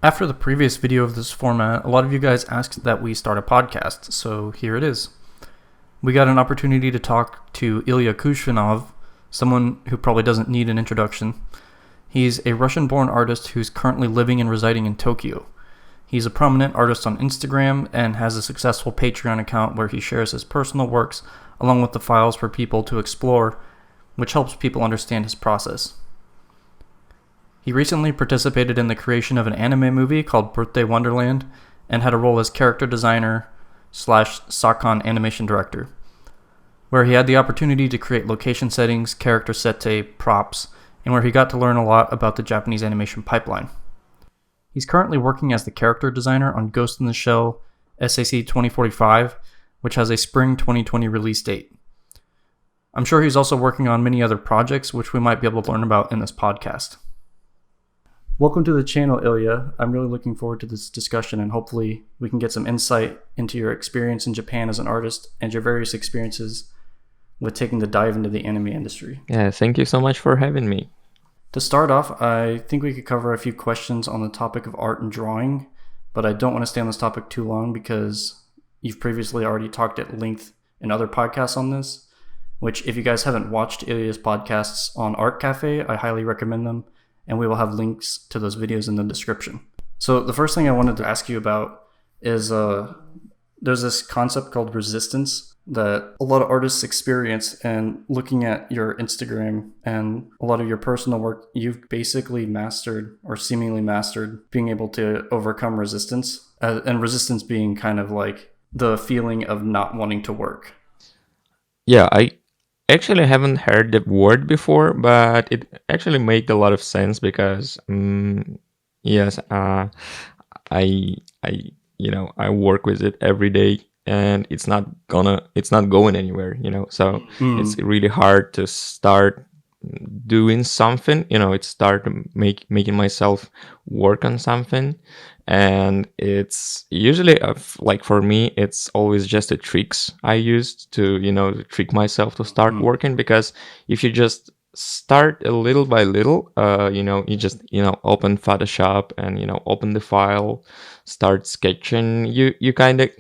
After the previous video of this format, a lot of you guys asked that we start a podcast, so here it is. We got an opportunity to talk to Ilya Kuvshinov, someone who probably doesn't need an introduction. He's a Russian-born artist who's currently living and residing in Tokyo. He's a prominent artist on Instagram and has a successful Patreon account where he shares his personal works along with the files for people to explore, which helps people understand his process. He recently participated in the creation of an anime movie called Birthday Wonderland and had a role as character designer / SAC animation director, where he had the opportunity to create location settings, character sete, props, and where he got to learn a lot about the Japanese animation pipeline. He's currently working as the character designer on Ghost in the Shell SAC 2045, which has a spring 2020 release date. I'm sure he's also working on many other projects, which we might be able to learn about in this podcast. Welcome to the channel, Ilya. I'm really looking forward to this discussion, and hopefully we can get some insight into your experience in Japan as an artist and your various experiences with taking the dive into the anime industry. Yeah, thank you so much for having me. To start off, I think we could cover a few questions on the topic of art and drawing, but I don't want to stay on this topic too long because you've previously already talked at length in other podcasts on this, which if you guys haven't watched Ilya's podcasts on Art Cafe, I highly recommend them, and we will have links to those videos in the description. So the first thing I wanted to ask you about is there's this concept called resistance that a lot of artists experience, and looking at your Instagram and a lot of your personal work, you've basically mastered or seemingly mastered being able to overcome resistance, and resistance being kind of like the feeling of not wanting to work. Yeah, I actually haven't heard the word before, but it actually made a lot of sense because yes, I work with it every day, and it's not going anywhere, so it's really hard to start doing something, it's start making myself work on something. And it's usually like for me, it's always just the tricks I used to trick myself to start working, because if you just start a little by little, you just open Photoshop and open the file, start sketching, you kind of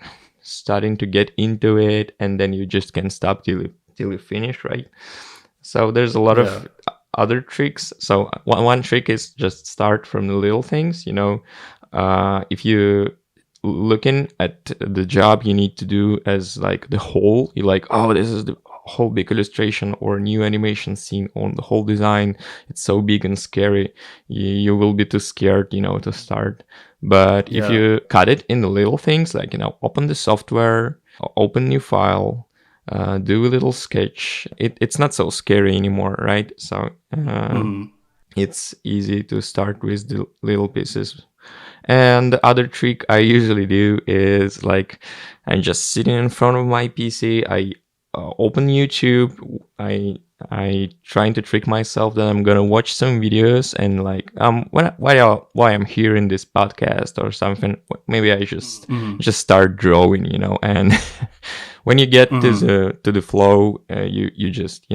starting to get into it, and then you just can't stop till you finish, right? So there's a lot of other tricks. So one trick is just start from the little things. If you looking at the job you need to do as like the whole, you're like, oh, this is the whole big illustration or new animation scene on the whole design. It's so big and scary. You will be too scared, to start. But if you cut it in the little things, like, open the software, open new file, do a little sketch, it's not so scary anymore, right? So it's easy to start with the little pieces. And the other trick I usually do is like, I'm just sitting in front of my PC, I open YouTube, I trying to trick myself that I'm gonna watch some videos, and like why I'm here in this podcast or something, maybe I just start drawing, and when you get to the flow, you just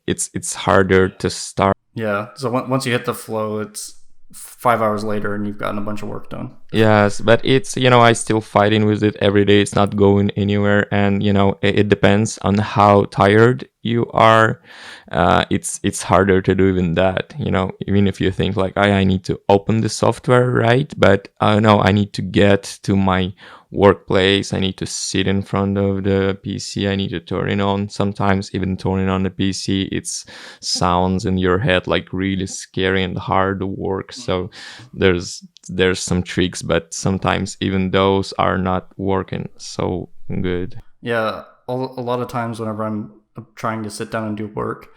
it's harder to start. Yeah, so once you hit the flow, it's 5 hours later and you've gotten a bunch of work done. Yes, but it's I still fighting with it every day. It's not going anywhere, and it depends on how tired you are. It's harder to do even that. Even if you think like I need to open the software, right? But no, I need to get to my workplace. I need to sit in front of the PC. I need to turn it on. Sometimes even turning on the PC, it's sounds in your head like really scary and hard to work. So there's some tricks, but sometimes even those are not working so good. Yeah, a lot of times whenever I'm trying to sit down and do work,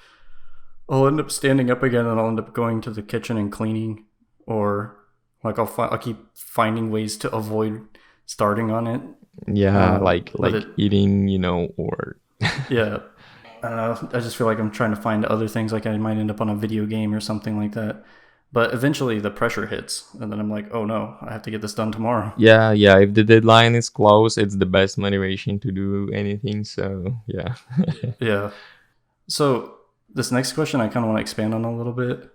I'll end up standing up again, and I'll end up going to the kitchen and cleaning, or like I'll keep finding ways to avoid starting on it. Yeah, like eating, or yeah. I don't know. I just feel like I'm trying to find other things, like I might end up on a video game or something like that. But eventually the pressure hits, and then I'm like, oh no, I have to get this done tomorrow. Yeah. If the deadline is close, it's the best motivation to do anything. So yeah. Yeah. So this next question I kind of want to expand on a little bit.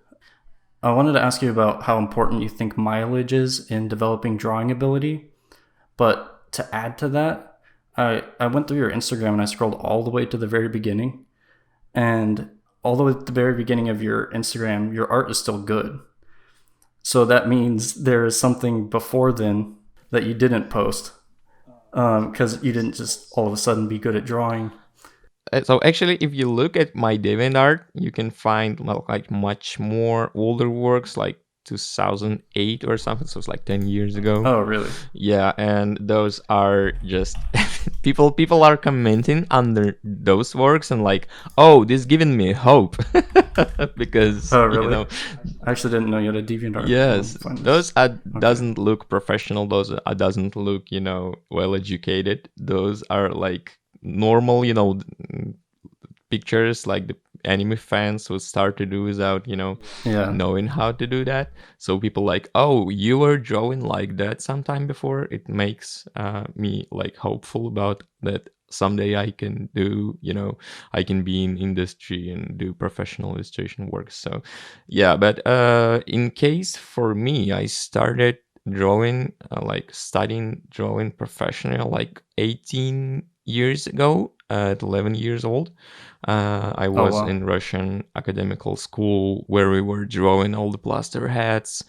I wanted to ask you about how important you think mileage is in developing drawing ability. But to add to that, I went through your Instagram and I scrolled all the way to the very beginning. And all the way at the very beginning of your Instagram, your art is still good. So that means there is something before then that you didn't post because you didn't just all of a sudden be good at drawing. So actually, if you look at my DeviantArt, you can find like much more older works, like 2008 or something. So it's like 10 years ago. Oh, really? Yeah, and those are just people are commenting under those works and like, oh, this giving me hope because Oh, really? I actually didn't know you had a DeviantArt. yes, those are Okay. doesn't look professional. Those are, doesn't look well educated. Those are like normal pictures like the anime fans would start to do without Yeah. knowing how to do that. So people like, oh, you were drawing like that sometime before. It makes me like hopeful about that someday I can do, I can be in industry and do professional illustration work. So yeah, but in case for me, I started drawing like studying drawing professional like 18 years ago at 11 years old. I Oh, was wow. in Russian academical school where we were drawing all the plaster heads,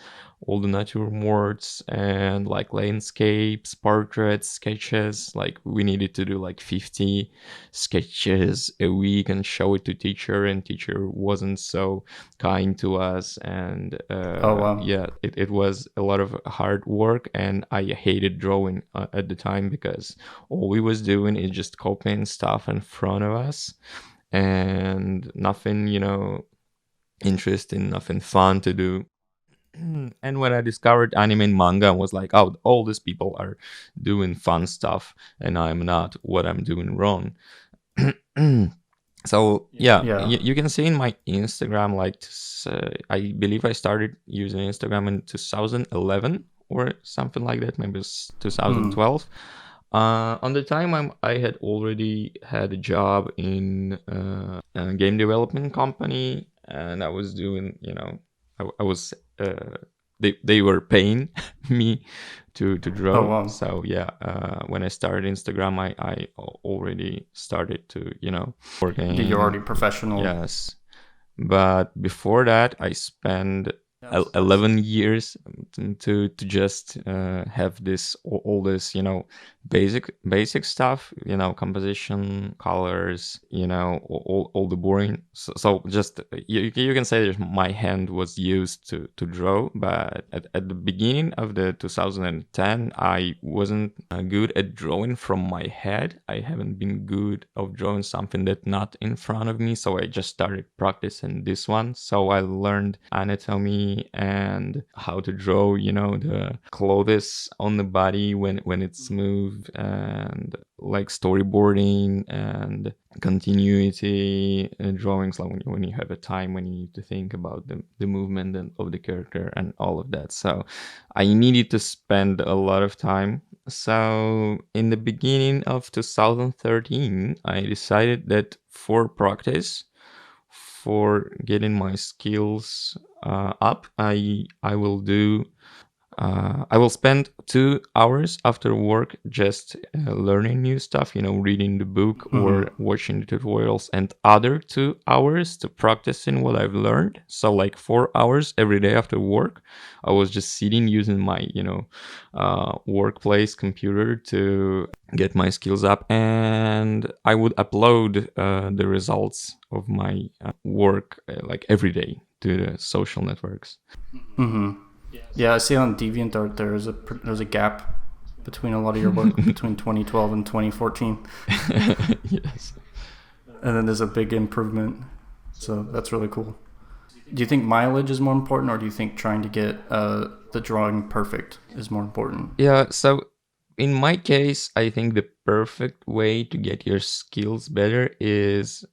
all the naturemorts, and like landscapes, portraits, sketches. Like we needed to do like 50 sketches a week and show it to teacher, and teacher wasn't so kind to us. And Oh, wow. yeah, it was a lot of hard work, and I hated drawing at the time because all we was doing is just copying stuff in front of us and nothing, interesting, nothing fun to do. And when I discovered anime and manga, I was like, oh, all these people are doing fun stuff, and I'm not. What I'm doing wrong. So yeah, Yeah. you can see in my Instagram, like I believe I started using Instagram in 2011 or something like that. Maybe it's 2012. On the time I had already had a job in a game development company, and I was doing, I was they were paying me to Oh, draw. wow. So yeah, when I started Instagram, I already started to You're working. already professional. Yes, but before that, I spent 11 years to just have this all this basic stuff, composition, colors, all the boring. So just you can say that my hand was used to draw, but at the beginning of the 2010 I wasn't good at drawing from my head. I haven't been good of drawing something that not in front of me, so I just started practicing this one. So I learned anatomy and how to draw, the clothes on the body when it's moved, and like storyboarding and continuity drawings, like when you have a time when you need to think about the movement of the character and all of that. So I needed to spend a lot of time. So in the beginning of 2013, I decided that for practice, for getting my skills up, I will do I will spend 2 hours after work just learning new stuff, reading the book or Mm-hmm. watching the tutorials, and other 2 hours to practicing what I've learned. So like 4 hours every day after work, I was just sitting using my, workplace computer to get my skills up, and I would upload the results of my work like every day to the social networks. Mm-hmm. Yeah, I see on DeviantArt there's a gap between a lot of your work between 2012 and 2014, Yes. and then there's a big improvement. So that's really cool. Do you think mileage is more important, or do you think trying to get the drawing perfect is more important? Yeah, so in my case, I think the perfect way to get your skills better is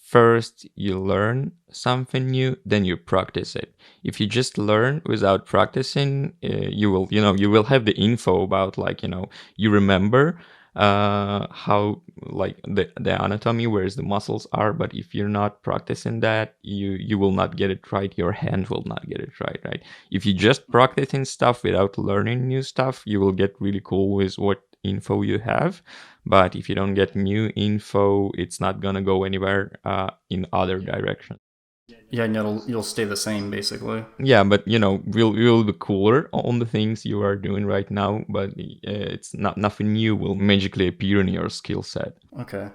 first you learn something new, then you practice it. If you just learn without practicing, you will have the info about, like, you remember, how like the anatomy, where the muscles are. But if you're not practicing that, you will not get it right. Your hand will not get it right. If you just practicing stuff without learning new stuff, you will get really cool with what info you have. But if you don't get new info, it's not gonna go anywhere in other direction. Yeah, and you'll stay the same basically. Yeah, but we'll be cooler on the things you are doing right now, but it's not nothing new will magically appear in your skill set. Okay.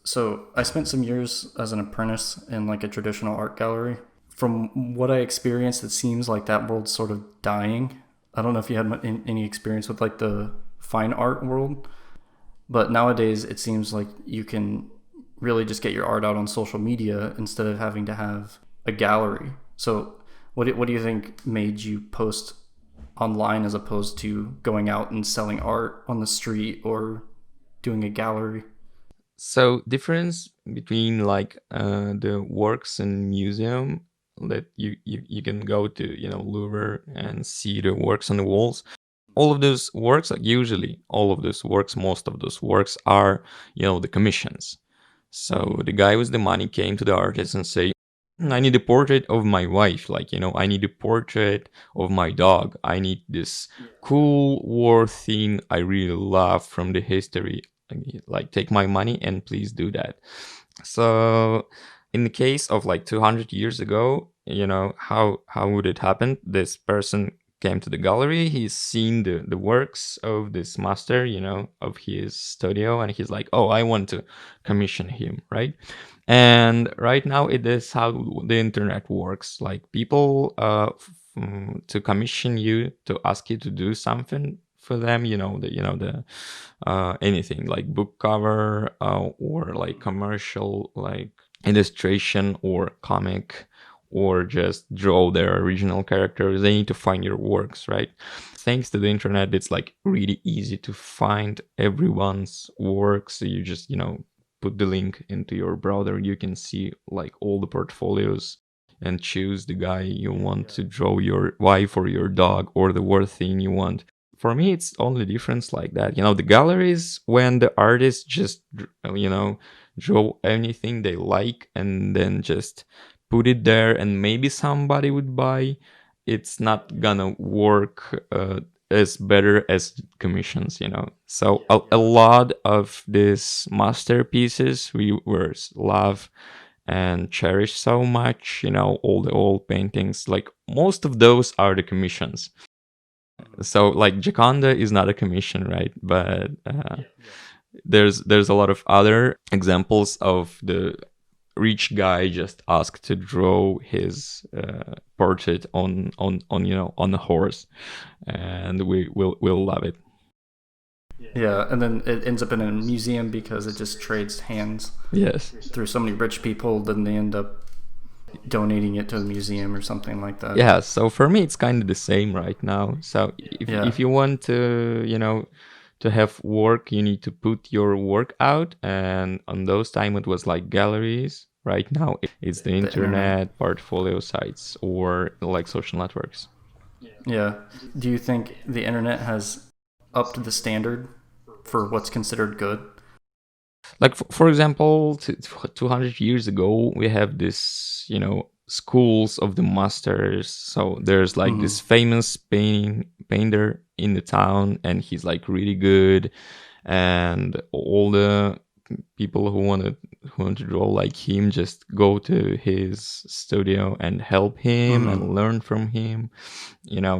So I spent some years as an apprentice in like a traditional art gallery. From what I experienced, it seems like that world's sort of dying. I don't know if you had any experience with like the fine art world, but nowadays it seems like you can really just get your art out on social media instead of having to have a gallery. So what do you think made you post online as opposed to going out and selling art on the street or doing a gallery? So difference between like the works in museum that you can go to, Louvre, and see the works on the walls. All of those works, like usually all of those works, most of those works are, the commissions. So the guy with the money came to the artist and say, I need a portrait of my wife. Like, I need a portrait of my dog. I need this cool war thing I really love from the history. Like, take my money and please do that. So in the case of like 200 years ago, how would it happen? This person came to the gallery, he's seen the works of this master, of his studio, and he's like, oh, I want to commission him, right? And right now it is how the internet works. Like people to commission you, to ask you to do something for them, the anything like book cover, or like commercial, like illustration or comic, or just draw their original characters. They need to find your works, right? Thanks to the internet, it's like really easy to find everyone's works. So you just, put the link into your browser. You can see like all the portfolios and choose the guy you want to draw your wife or your dog or the word thing you want. For me, it's only difference like that. The galleries, when the artists just, draw anything they like and then just put it there and maybe somebody would buy, it's not gonna work as better as commissions. So a lot of these masterpieces we were love and cherish so much, all the old paintings, like most of those are the commissions. So like Gioconda is not a commission, right? But there's a lot of other examples of the rich guy just asked to draw his portrait on a horse, and we'll love it. Yeah, and then it ends up in a museum because it just trades hands. Yes. Through so many rich people, then they end up donating it to the museum or something like that. Yeah, so for me it's kind of the same right now. So if you want to, to have work, you need to put your work out, and on those time it was like galleries. Right now it's the internet, portfolio sites, or like social networks. Yeah. Do you think the internet has upped the standard for what's considered good? Like for example, 200 years ago we have this, schools of the masters. So there's like this famous painter in the town, and he's like really good, and all the people who want to draw like him just go to his studio and help him and learn from him,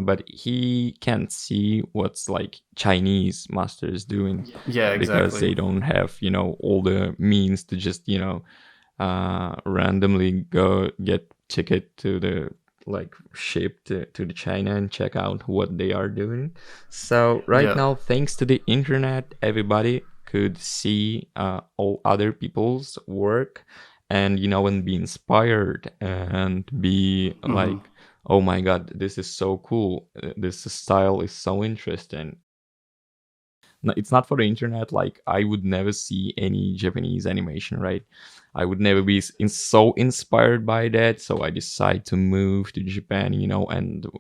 but he can't see what's like Chinese masters doing. Yeah, exactly. Because they don't have, all the means to just, randomly go get ticket to the like ship to the China and check out what they are doing. So right now, thanks to the internet, everybody could see all other people's work, and and be inspired and be like, oh my god, this is so cool, this style is so interesting. It's not for the internet. Like I would never see any Japanese animation, right? I would never be so inspired by that, so I decide to move to Japan,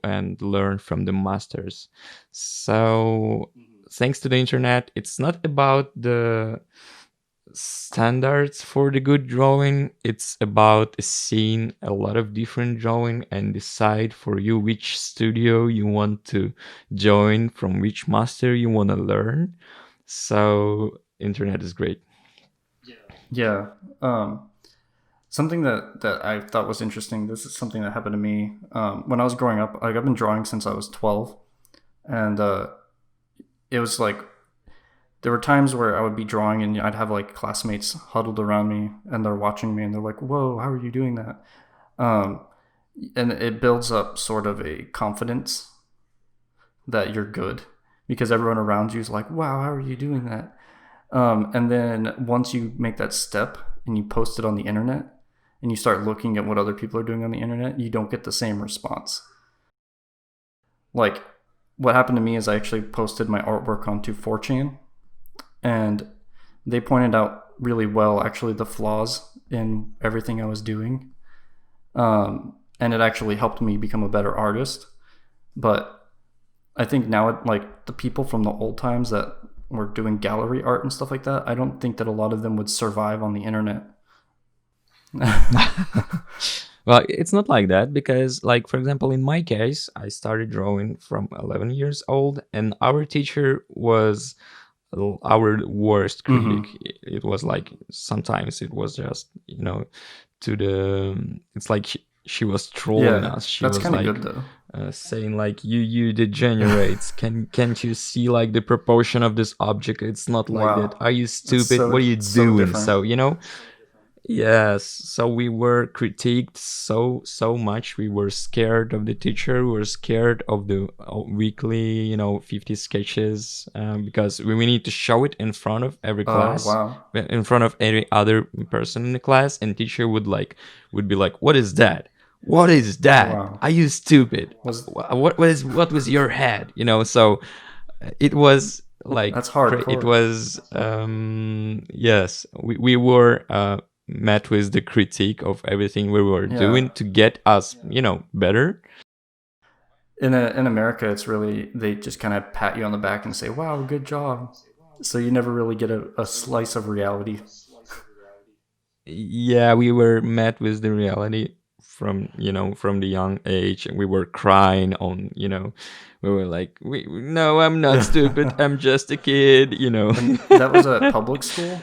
and learn from the masters. So thanks to the internet, it's not about the standards for the good drawing. It's about seeing a lot of different drawing and decide for you which studio you want to join, from which master you want to learn. So internet is great. Yeah. Something that I thought was interesting. This is something that happened to me when I was growing up. Like I've been drawing since I was 12, and it was like there were times where I would be drawing and I'd have like classmates huddled around me and they're watching me and they're like, "Whoa, how are you doing that?" Um, and it builds up sort of a confidence that you're good because everyone around you is like, "Wow, how are you doing that?" And then once you make that step and you post it on the internet and you start looking at what other people are doing on the internet, you don't get the same response. Like what happened to me is I actually posted my artwork onto 4chan, and they pointed out really well actually the flaws in everything I was doing. And it actually helped me become a better artist. But I think now, like the people from the old times that were doing gallery art and stuff like that, I don't think that a lot of them would survive on the internet. Well, it's not like that because, like, for example, in my case, I started drawing from 11 years old, and our teacher was our worst critic. It was like sometimes it was just, to the. It's like she was trolling us. She that's was kind of like good though. saying like, you degenerates. Can't you see like the proportion of this object? It's not like Wow. that. Are you That's stupid? What are you so doing? different. So yes, so we were critiqued so much. We were scared of the teacher. We were scared of the weekly, 50 sketches, because we need to show it in front of every class, Wow. in front of every other person in the class, and teacher would be like, "What is that? What is that? Wow. Are you stupid? Was What was your head?" So it was like That's it hardcore. was yes, we were met with the critique of everything we were doing to get us better. In America, it's really they just kind of pat you on the back and say, "Wow, good job." So you never really get a slice of reality. Yeah, we were met with the reality from from the young age, and we were crying on we were like, no, I'm not stupid, I'm just a kid. And that was at public school.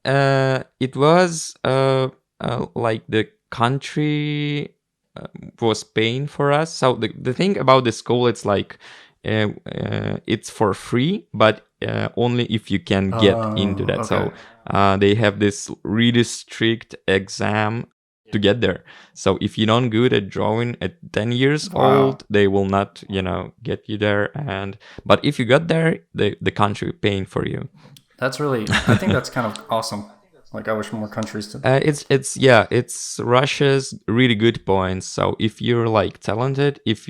It was like the country was paying for us. So the thing about the school, it's like it's for free, but only if you can get into that. Okay. So they have this really strict exam to get there. So if you're not good at drawing at 10 years old, they will not get you there. But if you got there, the country paying for you. That's really, I think that's kind of awesome. Like I wish more countries did. It's Russia's really good points. So if you're like talented, if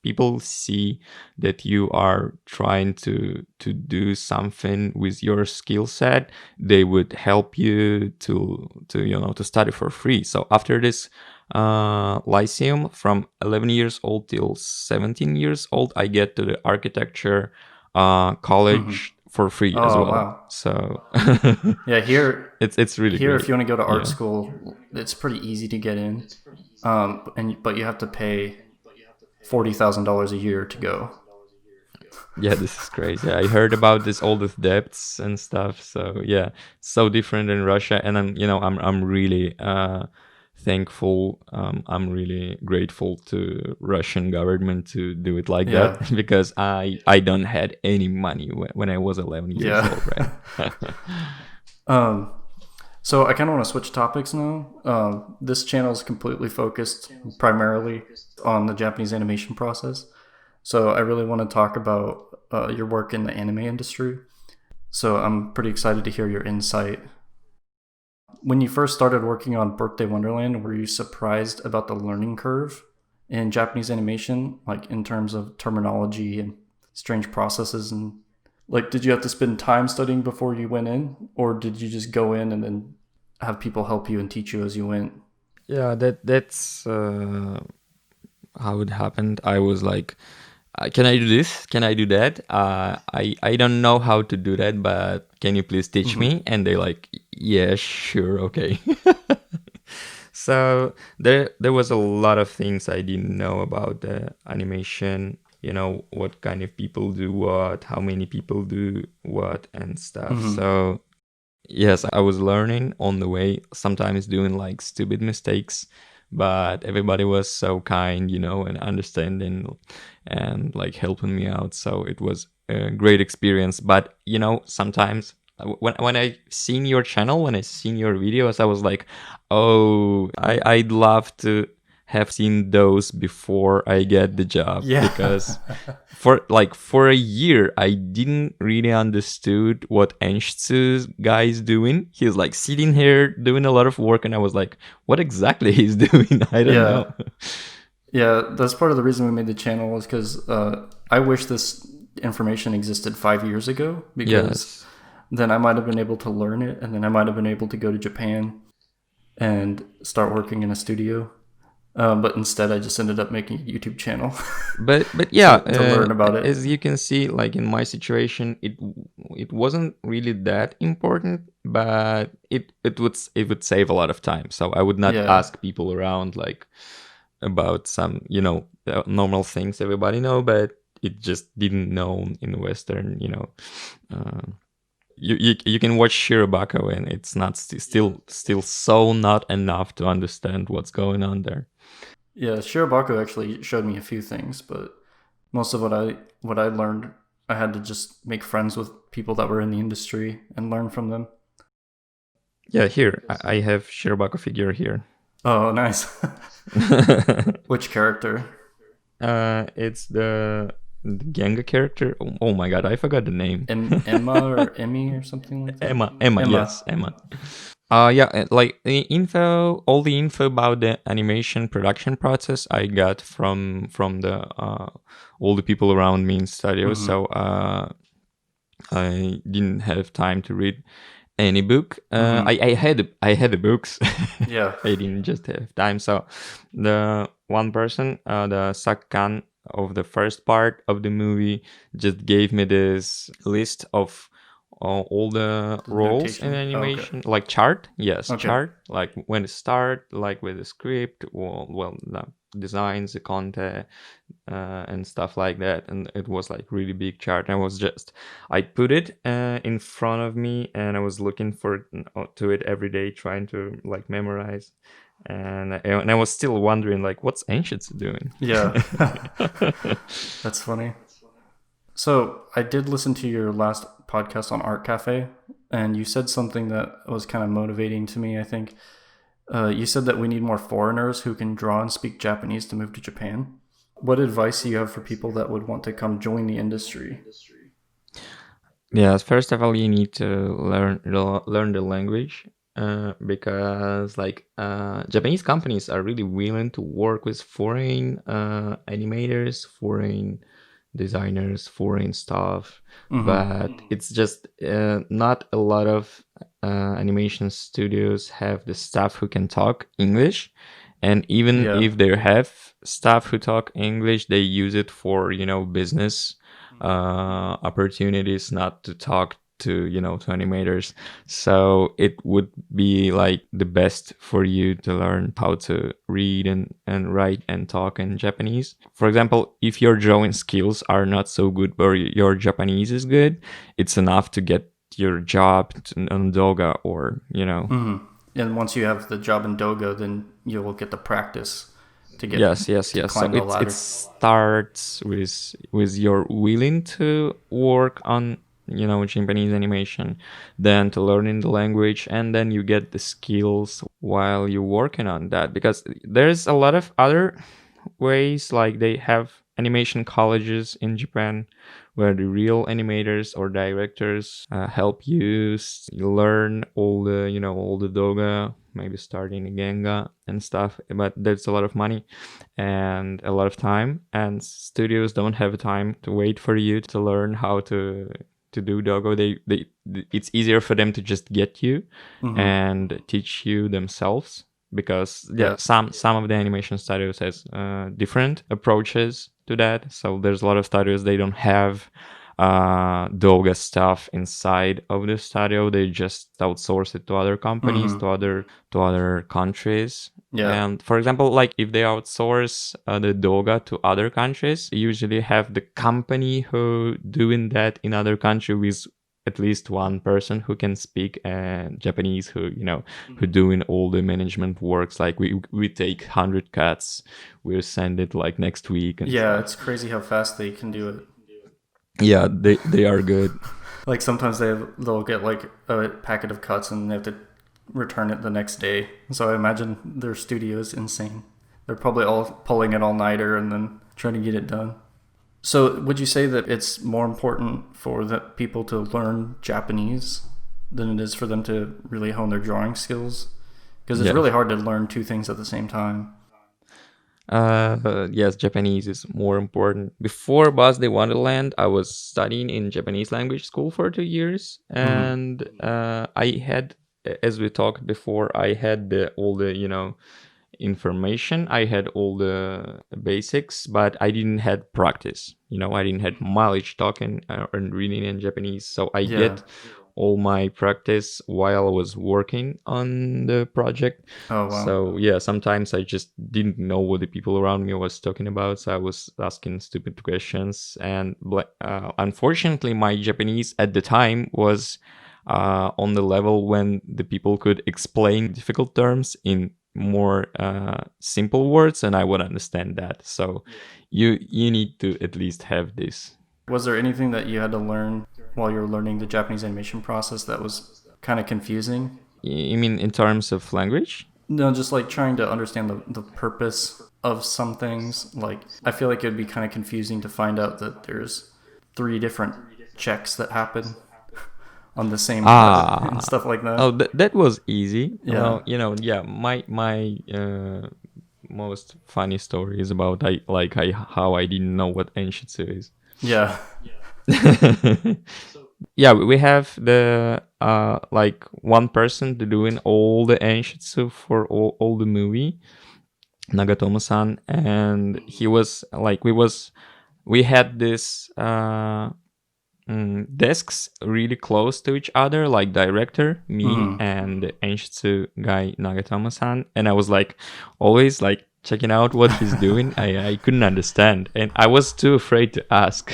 people see that you are trying to do something with your skill set, they would help you to study for free. So after this lyceum, from 11 years old till 17 years old, I get to the architecture college for free as well. Wow. So yeah, here it's really here great. if you want to go to art school, it's pretty easy to get in, but you have to pay $40,000 a year to go. Yeah, this is crazy. I heard about this, all the debts and stuff. So yeah, so different in Russia, and I'm really thankful. I'm really grateful to Russian government to do it like that, because I don't had any money when I was 11 years old, right? So I kind of want to switch topics now. This channel is completely focused primarily on the Japanese animation process. So I really want to talk about your work in the anime industry. So I'm pretty excited to hear your insight. When you first started working on Birthday Wonderland, were you surprised about the learning curve in Japanese animation, like in terms of terminology and strange processes? And like, did you have to spend time studying before you went in, or did you just go in and then have people help you and teach you as you went? Yeah, that's how it happened. I was like, can I do this? Can I do that? I don't know how to do that, but can you please teach me? And they're like, yeah, sure, okay. So there was a lot of things I didn't know about the animation. What kind of people do what, how many people do what, and stuff. So yes, I was learning on the way, sometimes doing like stupid mistakes, but everybody was so kind, and understanding and like helping me out. So it was a great experience. But sometimes when I seen your channel, when I seen your videos, I was like, oh, I'd love to have seen those before I get the job. Yeah. Because for a year I didn't really understood what Enshitsu's guy is doing. He's like sitting here doing a lot of work, and I was like, what exactly he's doing? I don't know. Yeah, that's part of the reason we made the channel, is because I wish this information existed 5 years ago, because then I might have been able to learn it, and then I might have been able to go to Japan and start working in a studio. But instead, I just ended up making a YouTube channel. But yeah, to learn about it. As you can see, like in my situation, it wasn't really that important, but it would save a lot of time. So I would not ask people around like about some normal things everybody know, but it just didn't know in Western. You can watch Shirobako, and it's not still so not enough to understand what's going on there. Yeah, Shirobako actually showed me a few things, but most of what I learned, I had to just make friends with people that were in the industry and learn from them. Yeah, here I have Shirobako figure here. Oh, nice. Which character? It's the Genga character. Oh my god, I forgot the name. Emma or Emmy or something like that? Emma. Yes, Emma. Yeah, like all the info about the animation production process I got from the all the people around me in studio. So I didn't have time to read any book. I had the books. Yeah. I didn't just have time. So the one person, the Sakkan of the first part of the movie, just gave me this list of all the roles in animation, like chart. Yes, chart. Like when to start, like with the script, the designs, the content, and stuff like that. And it was like really big chart. And I put it in front of me, and I was looking to it every day, trying to like memorize. And I was still wondering, like, what's Ancients doing? Yeah. That's funny. So I did listen to your last podcast on Art Cafe, and you said something that was kind of motivating to me, I think. You said that we need more foreigners who can draw and speak Japanese to move to Japan. What advice do you have for people that would want to come join the industry? Yes, first of all, you need to learn the language. Because like Japanese companies are really willing to work with foreign animators, foreign designers, foreign staff, but it's just not a lot of animation studios have the staff who can talk English. And even if they have staff who talk English, they use it for business opportunities, not to talk to animators. So it would be like the best for you to learn how to read and write and talk in Japanese. For example, if your drawing skills are not so good but your Japanese is good, it's enough to get your job on Doga or And once you have the job in Doga, then you'll get the practice to get yes. So it starts with your willing to work on Japanese animation, then to learning the language, and then you get the skills while you're working on that. Because there's a lot of other ways, like they have animation colleges in Japan where the real animators or directors help you learn all the doga, maybe starting Genga and stuff. But there's a lot of money and a lot of time, and studios don't have time to wait for you to learn how to do dogo. It's easier for them to just get you and teach you themselves. because Yeah. some of the animation studios has different approaches to that. So there's a lot of studios, they don't have Doga stuff inside of the studio. They just outsource it to other companies, to other countries. Yeah. And for example, like if they outsource the Doga to other countries, they usually have the company who doing that in other country with at least one person who can speak Japanese, who who doing all the management works. Like we take 100 cuts, we'll send it like next week and Yeah, stuff. it's crazy how fast they can do it. Yeah, they are good. Like sometimes they'll get like a packet of cuts and they have to return it the next day. So I imagine their studio is insane. They're probably all pulling an all-nighter and then trying to get it done. So would you say that it's more important for the people to learn Japanese than it is for them to really hone their drawing skills? Because it's really hard to learn two things at the same time. Yes, Japanese is more important. Before Birthday Wonderland, I was studying in Japanese language school for 2 years, and I had, as we talked before, I had all the information. I had all the basics, but I didn't had practice. I didn't had mileage talking and reading in Japanese, so I get all my practice while I was working on the project. Oh, wow. So yeah, sometimes I just didn't know what the people around me was talking about, so I was asking stupid questions. And unfortunately, my Japanese at the time was on the level when the people could explain difficult terms in more simple words, and I would understand that. So you need to at least have this. Was there anything that you had to learn while you were learning the Japanese animation process that was kind of confusing? You mean in terms of language? No, just like trying to understand the purpose of some things. Like, I feel like it would be kind of confusing to find out that there's 3 different checks that happen on the same and stuff like that. Oh, that was easy. Yeah. Well, my most funny story is about how I didn't know what Enshitsu is. Yeah. Yeah, we have the like one person doing all the Enshitsu for all the movie, Nagatomo-san, and he was like we had this desks really close to each other, like director, me, and the Enshitsu guy, Nagatomo-san, and I was like always like checking out what he's doing. I couldn't understand, and I was too afraid to ask.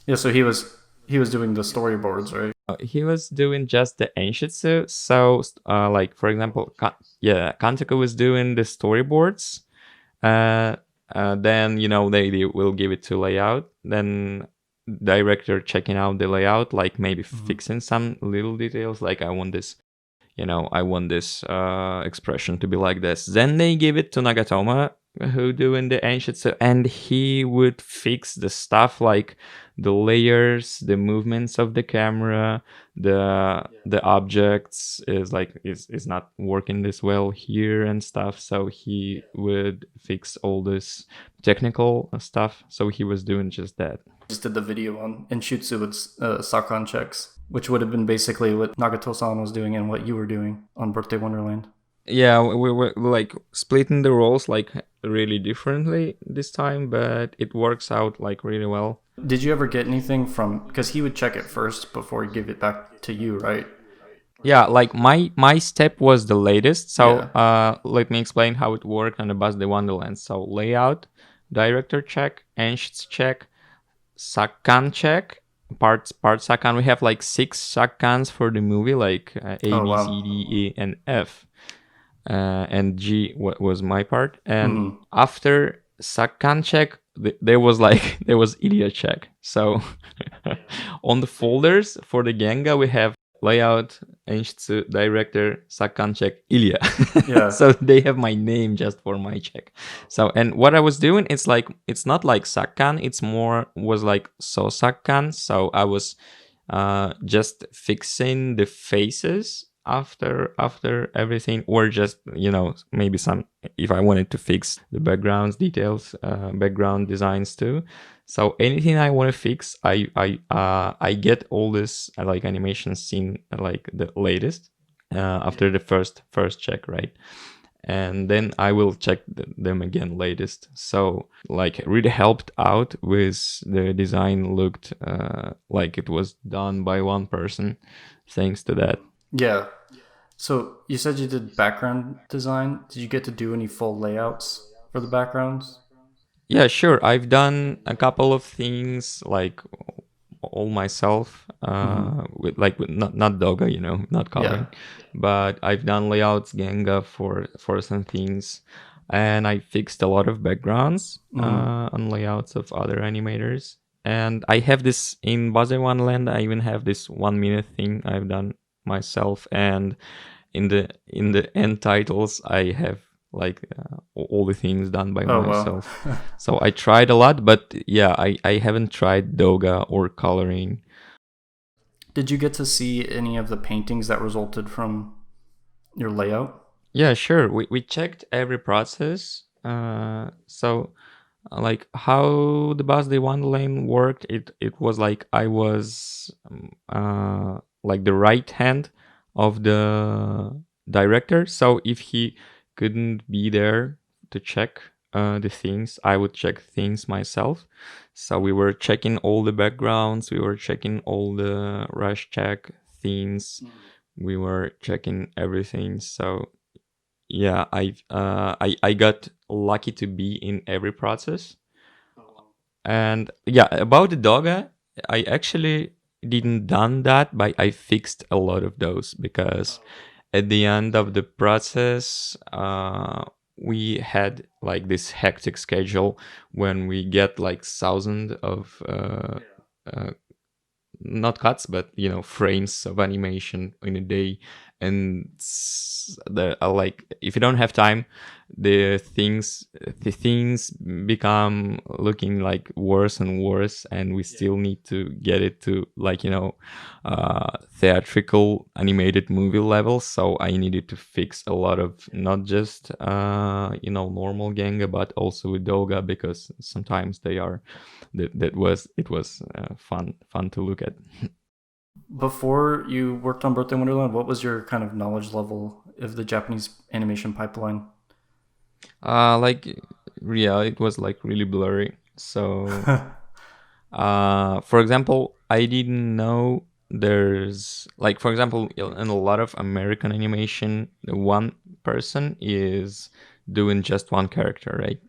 Yeah, so he was doing the storyboards, right? He was doing just the Enshitsu. So like for example, Kantaku was doing the storyboards. Then they will give it to layout. Then director checking out the layout, like maybe fixing some little details, like I want this expression to be like this. Then they give it to Nagatoma, who doing the Enshitsu, and he would fix the stuff like the layers, the movements of the camera, the objects is not working this well here and stuff. So he would fix all this technical stuff. So he was doing just that. Just did the video on Enshitsu with Sakan checks, which would have been basically what Nagato-san was doing and what you were doing on Birthday Wonderland. Yeah, we were like splitting the roles like really differently this time, but it works out like really well. Did you ever get anything from, because he would check it first before he give it back to you, right? Yeah, like my step was the latest. So let me explain how it worked on the Birthday Wonderland. So layout, director check, Enshitsu check, Sakan check, part Sakan. We have like 6 Sakans for the movie, like A, B, C, D, E, and F. And G was my part. And after Sakan check, there was Ilya check. So on the folders for the Genga, we have layout, Enshitsu, director, Sakan check, Ilya. Yeah. So they have my name just for my check. So, and what I was doing, it's not like Sakan, it's more was like Sakan. So I was just fixing the faces after everything, or just maybe some, if I wanted to fix the backgrounds details, background designs too. So anything I want to fix, I get all this like animation scene like the latest, after the first check, right? And then I will check them again latest. So like really helped out with the design looked like it was done by one person, thanks to that. Yeah. So you said you did background design. Did you get to do any full layouts for the backgrounds? Yeah, sure. I've done a couple of things like all myself, with not Doga, not coloring, Yeah. but I've done layouts, Genga for some things, and I fixed a lot of backgrounds on layouts of other animators. And I have this in Birthday Wonderland. I even have this 1 minute thing I've done myself, and in the end titles I have like all the things done by Oh wow. myself. So I tried a lot, but yeah, I haven't tried Doga or coloring. Did you get to see any of the paintings that resulted from your layout? Yeah, sure. We checked every process. So like how the Birthday Wonderland worked, it was like I was like the right hand of the director. So if he couldn't be there to check the things, I would check things myself. So we were checking all the backgrounds, we were checking all the rush check themes, we were checking everything. So yeah, I got lucky to be in every process. And yeah, about the Doga, I actually didn't done that, but I fixed a lot of those because at the end of the process, we had like this hectic schedule when we get like thousand of uh, not cuts, but frames of animation in a day. And the like if you don't have time, the things become looking like worse and worse, and we still need to get it to like theatrical animated movie level. So I needed to fix a lot of not just normal Ganga, but also with Doga, because sometimes they are it was fun to look at. Before you worked on Birthday Wonderland, what was your kind of knowledge level of the Japanese animation pipeline? Like yeah, it was like really blurry. So for example, I didn't know there's like, for example, in a lot of American animation, the one person is doing just one character, right?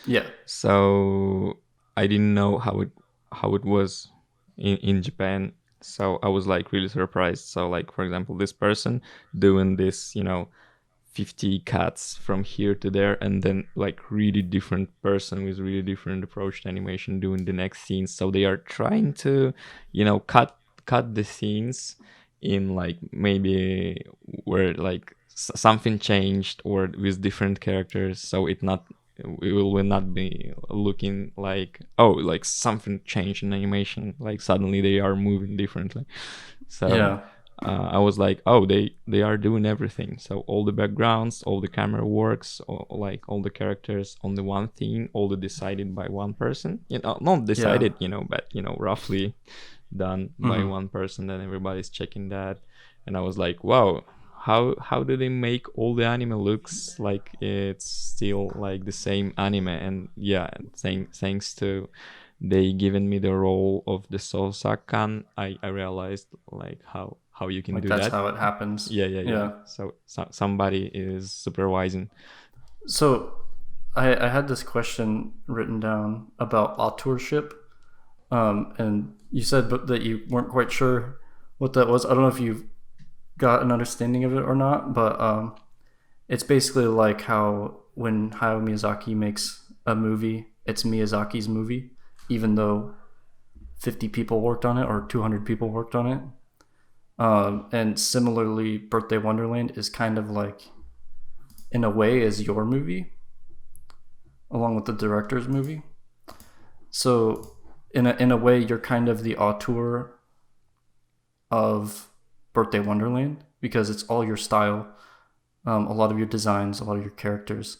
Yeah. So I didn't know how it was in Japan. So I was like really surprised. So like, for example, this person doing this, 50 cuts from here to there, and then like really different person with really different approach to animation doing the next scene. So they are trying to cut the scenes in like maybe where like something changed or with different characters, so it will not be looking like, oh, like something changed in animation, like suddenly they are moving differently. So Yeah. I was like, oh, they are doing everything. So all the backgrounds, all the camera works, like all the characters on the one thing, all the decided by one person. Not Yeah. decided, but roughly done by one person. Then everybody's checking that, and I was like, wow, how do they make all the anime looks like it's still like the same anime? And yeah, thanks to they given me the role of the Sosakan, I realized like how you can Like do that's that. how it happens. Yeah. Yeah. So somebody is supervising. So I had this question written down about authorship. And you said that you weren't quite sure what that was. I don't know if you've got an understanding of it or not, but it's basically like how when Hayao Miyazaki makes a movie, it's Miyazaki's movie, even though 50 people worked on it or 200 people worked on it. And similarly, Birthday Wonderland is kind of like, in a way, is your movie, along with the director's movie. So, in a way, you're kind of the auteur of Birthday Wonderland because it's all your style, a lot of your designs, a lot of your characters.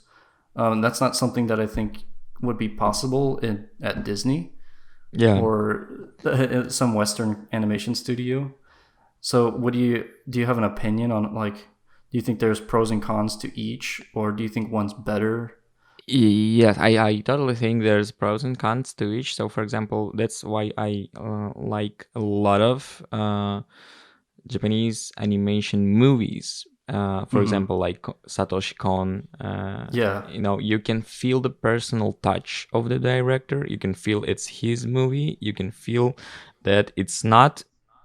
That's not something that I think would be possible at Disney Yeah. or some Western animation studio. So, what do you have an opinion on like? Do you think there's pros and cons to each, or do you think one's better? Yes, I totally think there's pros and cons to each. So, for example, that's why I like a lot of Japanese animation movies. For Mm-hmm. example, like Satoshi Kon. Yeah. You can feel the personal touch of the director. You can feel it's his movie. You can feel that it's not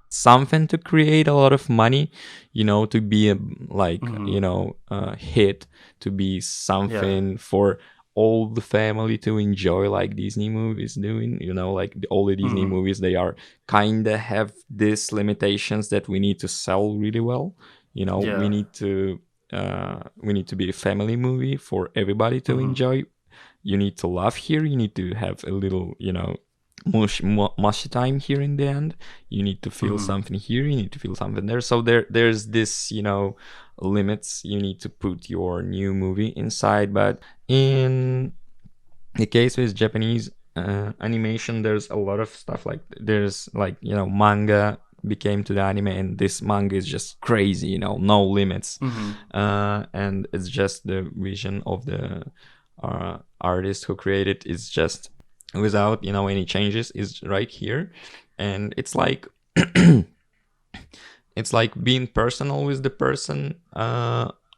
something to create a lot of money, to be a like Mm-hmm. hit, to be Yeah. something for all the family to enjoy, like Disney movies doing. Like all the Disney Mm-hmm. movies, they are kind of have these limitations that we need to sell really well. We Yeah. need to be a family movie for everybody to Mm-hmm. enjoy. You need to laugh here. You need to have a little, mushy time here in the end. You need to feel Mm-hmm. something here. You need to feel something there. So there's this, limits you need to put your new movie inside. But in the case with Japanese animation, there's a lot of stuff, like there's like manga became to the anime, and this manga is just crazy, no limits. Mm-hmm. And it's just the vision of the artist who created is just without any changes is right here. And it's like it's like being personal with the person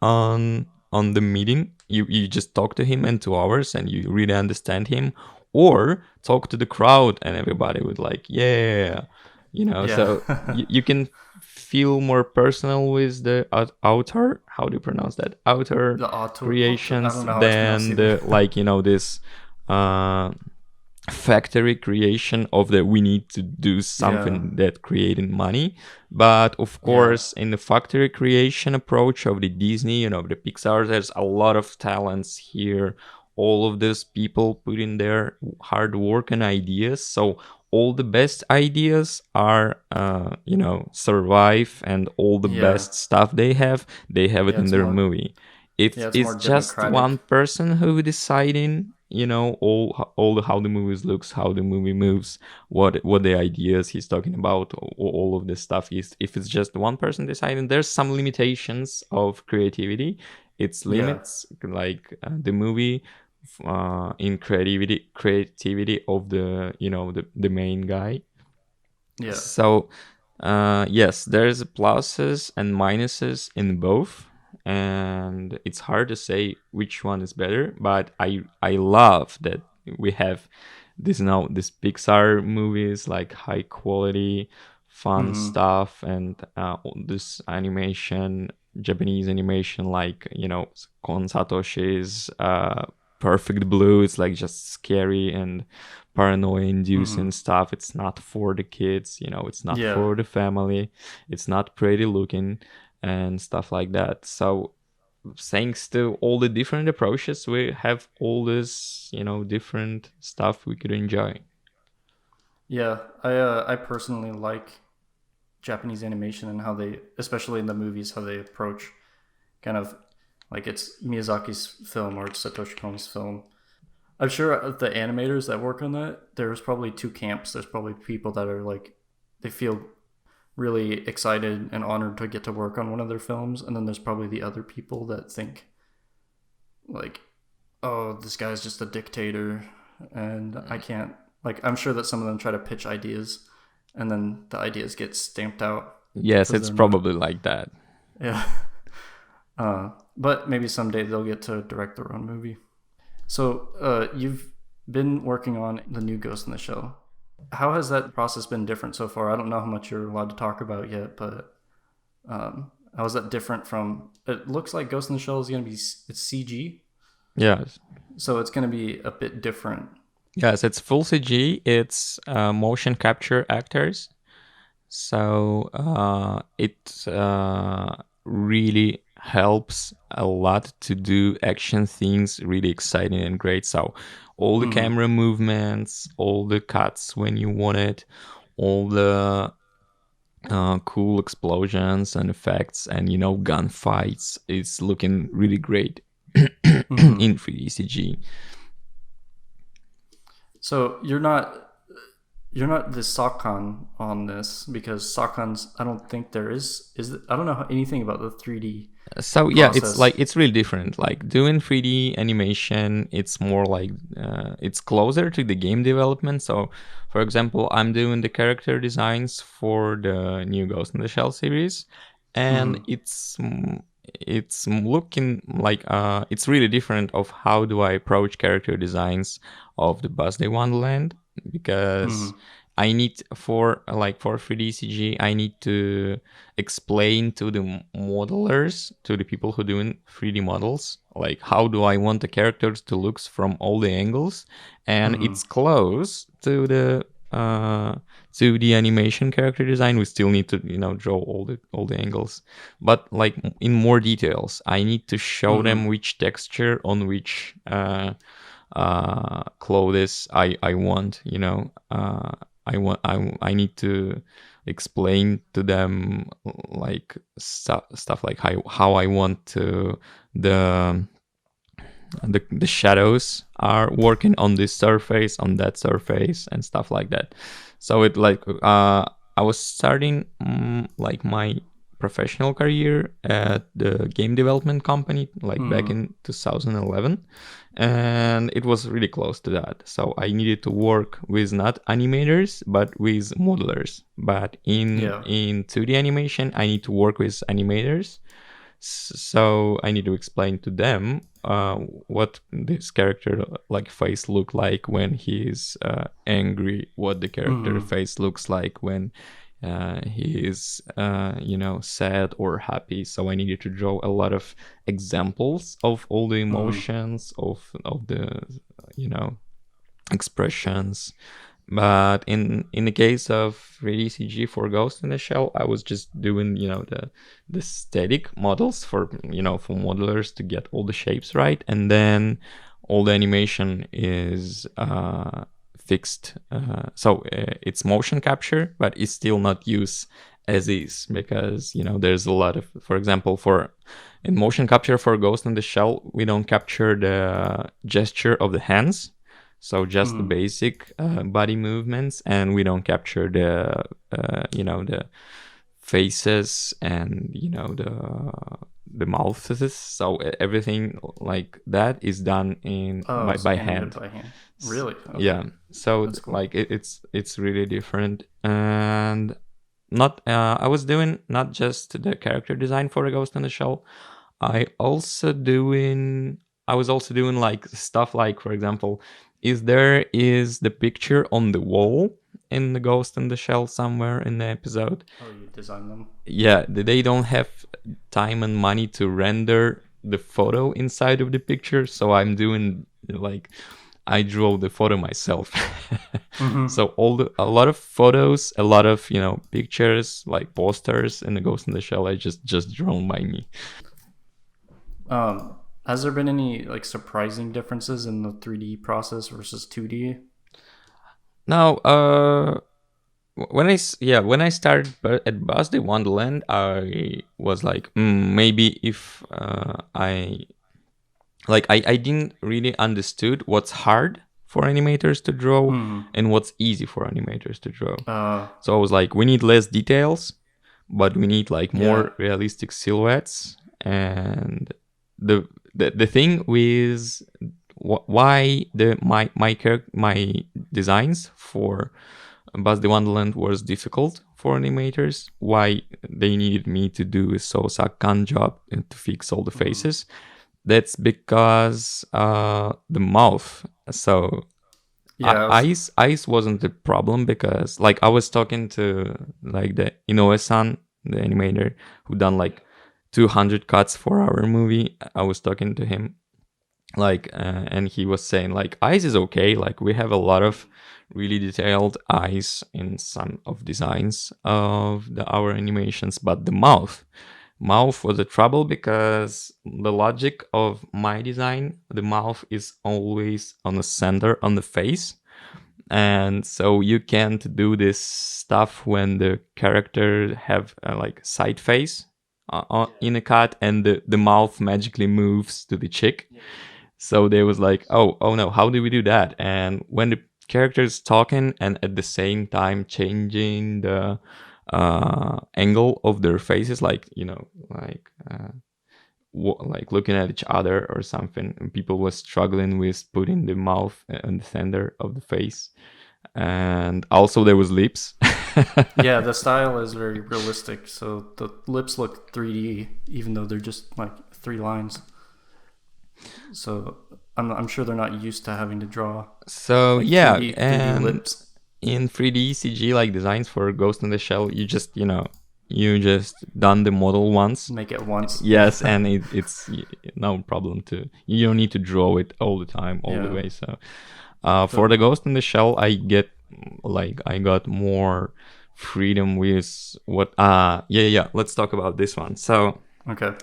on the meeting. You just talk to him in 2 hours and you really understand him, or talk to the crowd and everybody would like, yeah, Yeah. so you can feel more personal with the outer, how do you pronounce that, outer The auto. I creations don't know how it's pronounced than either. the, like, this uh factory creation of the, we need to do Yeah. something that creating money. But of Yeah. course, in the factory creation approach of the Disney, the Pixar, there's a lot of talents here. All of these people put in their hard work and ideas. So all the best ideas are survive, and all the Yeah. best stuff they have it Yeah. in It's their more. movie. If Yeah. It's it's more just democratic. one person who deciding, all the, how the movies looks, how the movie moves, what the ideas he's talking about, all of this stuff is, if it's just one person deciding, there's some limitations of creativity. It's Yeah. limits, like the movie in creativity of the, the main guy. Yeah. So, yes, there's pluses and minuses in both, and it's hard to say which one is better. But I love that we have this Pixar movies, like high quality, fun Mm-hmm. stuff, and this animation, Japanese animation, like Kon Satoshi's Perfect Blue. It's like just scary and paranoia Mm-hmm. inducing stuff. It's not for the kids, it's not Yeah. for the family, it's not pretty looking and stuff like that. So thanks to all the different approaches, we have all this, different stuff we could enjoy. Yeah. I personally like Japanese animation and how they, especially in the movies, how they approach kind of like it's Miyazaki's film or it's Satoshi Kon's film. I'm sure the animators that work on that, there's probably two camps. There's probably people that are like, they feel really excited and honored to get to work on one of their films. And then there's probably the other people that think, like, oh, this guy's just a dictator and I can't. Like, I'm sure that some of them try to pitch ideas and then the ideas get stamped out Yes, because it's they're not. probably like that. Yeah. But maybe someday they'll get to direct their own movie. So you've been working on the new Ghost in the Shell. How has that process been different so far? I don't know how much you're allowed to talk about yet, but how is that different from? It looks like Ghost in the Shell is going to be it's CG, Yes. so it's going to be a bit different. Yes, it's full CG. It's motion capture actors. So it really helps a lot to do action things really exciting and great. So all the Mm-hmm. camera movements, all the cuts when you want it, all the cool explosions and effects, and gunfights, it's looking really great Mm-hmm. in 3D CG. So you're not. you're not the Sakan on this, because Sakans, I don't think there is. I don't know anything about the 3D So yeah, it's like process. it's really different. Like doing 3D animation, it's more like it's closer to the game development. So, for example, I'm doing the character designs for the new Ghost in the Shell series, and Mm-hmm. it's looking like it's really different of how do I approach character designs of the Birthday Wonderland, because Mm-hmm. I need for 3D CG, I need to explain to the modelers, to the people who doing 3D models, like how do I want the characters to look from all the angles, and Mm-hmm. it's close to the animation character design. We still need to draw all the angles, but like in more details. I need to show them Mm-hmm. which texture on which clothes I want. I need to explain to them like stuff like how I want to the the shadows are working on this surface, on that surface, and stuff like that. So it like I was starting like my professional career at the game development company like back Mm-hmm. in 2011, and it was really close to that. So I needed to work with not animators but with modelers. But Yeah. in 2D animation, I need to work with animators, so I need to explain to them what this character like face look like when he's angry, what the character Mm-hmm. face looks like when he is sad or happy. So I needed to draw a lot of examples of all the Mm-hmm. emotions of the you know expressions. But in the case of 3D CG for Ghost in the Shell, I was just doing the static models for for modelers to get all the shapes right, and then all the animation is fixed. So it's motion capture, but it's still not used as is, because there's a lot of, for example, for in motion capture for Ghost in the Shell, we don't capture the gesture of the hands, so just the Mm-hmm. basic body movements, and we don't capture the faces and the mouths. So everything like that is done in Oh, it's by animated hand. by hand. Really? Okay. Yeah. So That's cool. like it's really different. And not I was doing not just the character design for a Ghost in the Shell. I also doing I was also doing like stuff like, for example, is the picture on the wall in the Ghost in the Shell somewhere in the episode. Oh, you designed them? Yeah, they don't have time and money to render the photo inside of the picture, so I'm doing like I draw the photo myself. Mm-hmm. So a lot of photos, a lot of pictures like posters in the Ghost in the Shell, I just drawn by me. Has there been any like surprising differences in the 3D process versus 2D? Now, when I started at Birthday Wonderland, I was like, maybe if I didn't really understood what's hard for animators to draw Hmm. and what's easy for animators to draw. Uh, So I was like, we need less details, but we need like yeah. more realistic silhouettes. And the thing with why my designs for Buzz the Wonderland was difficult for animators, why they needed me to do a so gun job and to fix all the Hmm. faces. That's because the mouth. So Yeah. eyes wasn't the problem, because like I was talking to like the Inoue-san, the animator who done like 200 cuts for our movie. I was talking to him like and he was saying like eyes is okay, like we have a lot of really detailed eyes in some of designs of our animations, but the mouth was a trouble, because the logic of my design, the mouth is always on the center on the face, and so you can't do this stuff when the character have like side face in a cut, and the mouth magically moves to the cheek. So they was like, oh no, how do we do that? And when the characters talking and at the same time changing the angle of their faces, like like looking at each other or something. And people were struggling with putting the mouth in the center of the face, and also there was lips. Yeah, the style is very realistic, so the lips look 3D, even though they're just like 3 lines. So I'm sure they're not used to having to draw. So like yeah, 3D and lips. in 3D CG like designs for Ghost in the Shell, you just done the model once. Make it once. Yes, and it's no problem to. You don't need to draw it all the time, all the Yeah. way. So for the Ghost in the Shell, I got more freedom with what. Let's talk about this one. So Okay.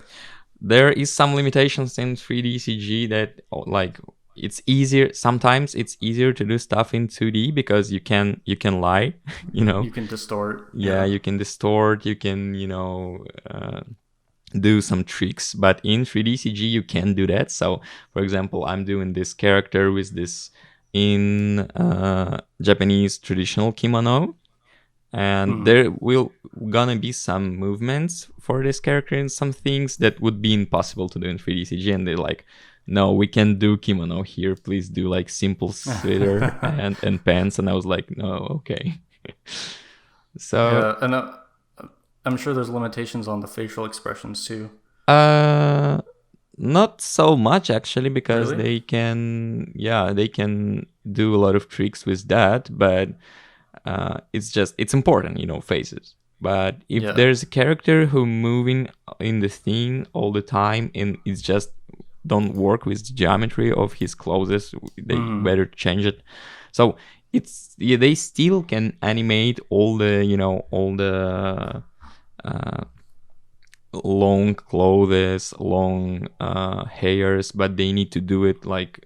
there is some limitations in 3D CG that like it's easier. Sometimes it's easier to do stuff in 2D because you can lie. You can distort. Yeah, you can distort. You can do some tricks, but in 3D CG you can't do that. So for example, I'm doing this character with this in Japanese traditional kimono, and there will gonna be some movements for this character and some things that would be impossible to do in 3D CG, and they're like, no, we can do kimono here, please do like simple sweater and pants. And I was like, no, okay. So Yeah, and I'm sure there's limitations on the facial expressions too. not so much actually, because Really? they can do a lot of tricks with that, but it's important, faces. But if there's a character who moving in the scene all the time and it's just don't work with the geometry of his clothes, they better change it. So they still can animate all the long clothes, long hairs, but they need to do it like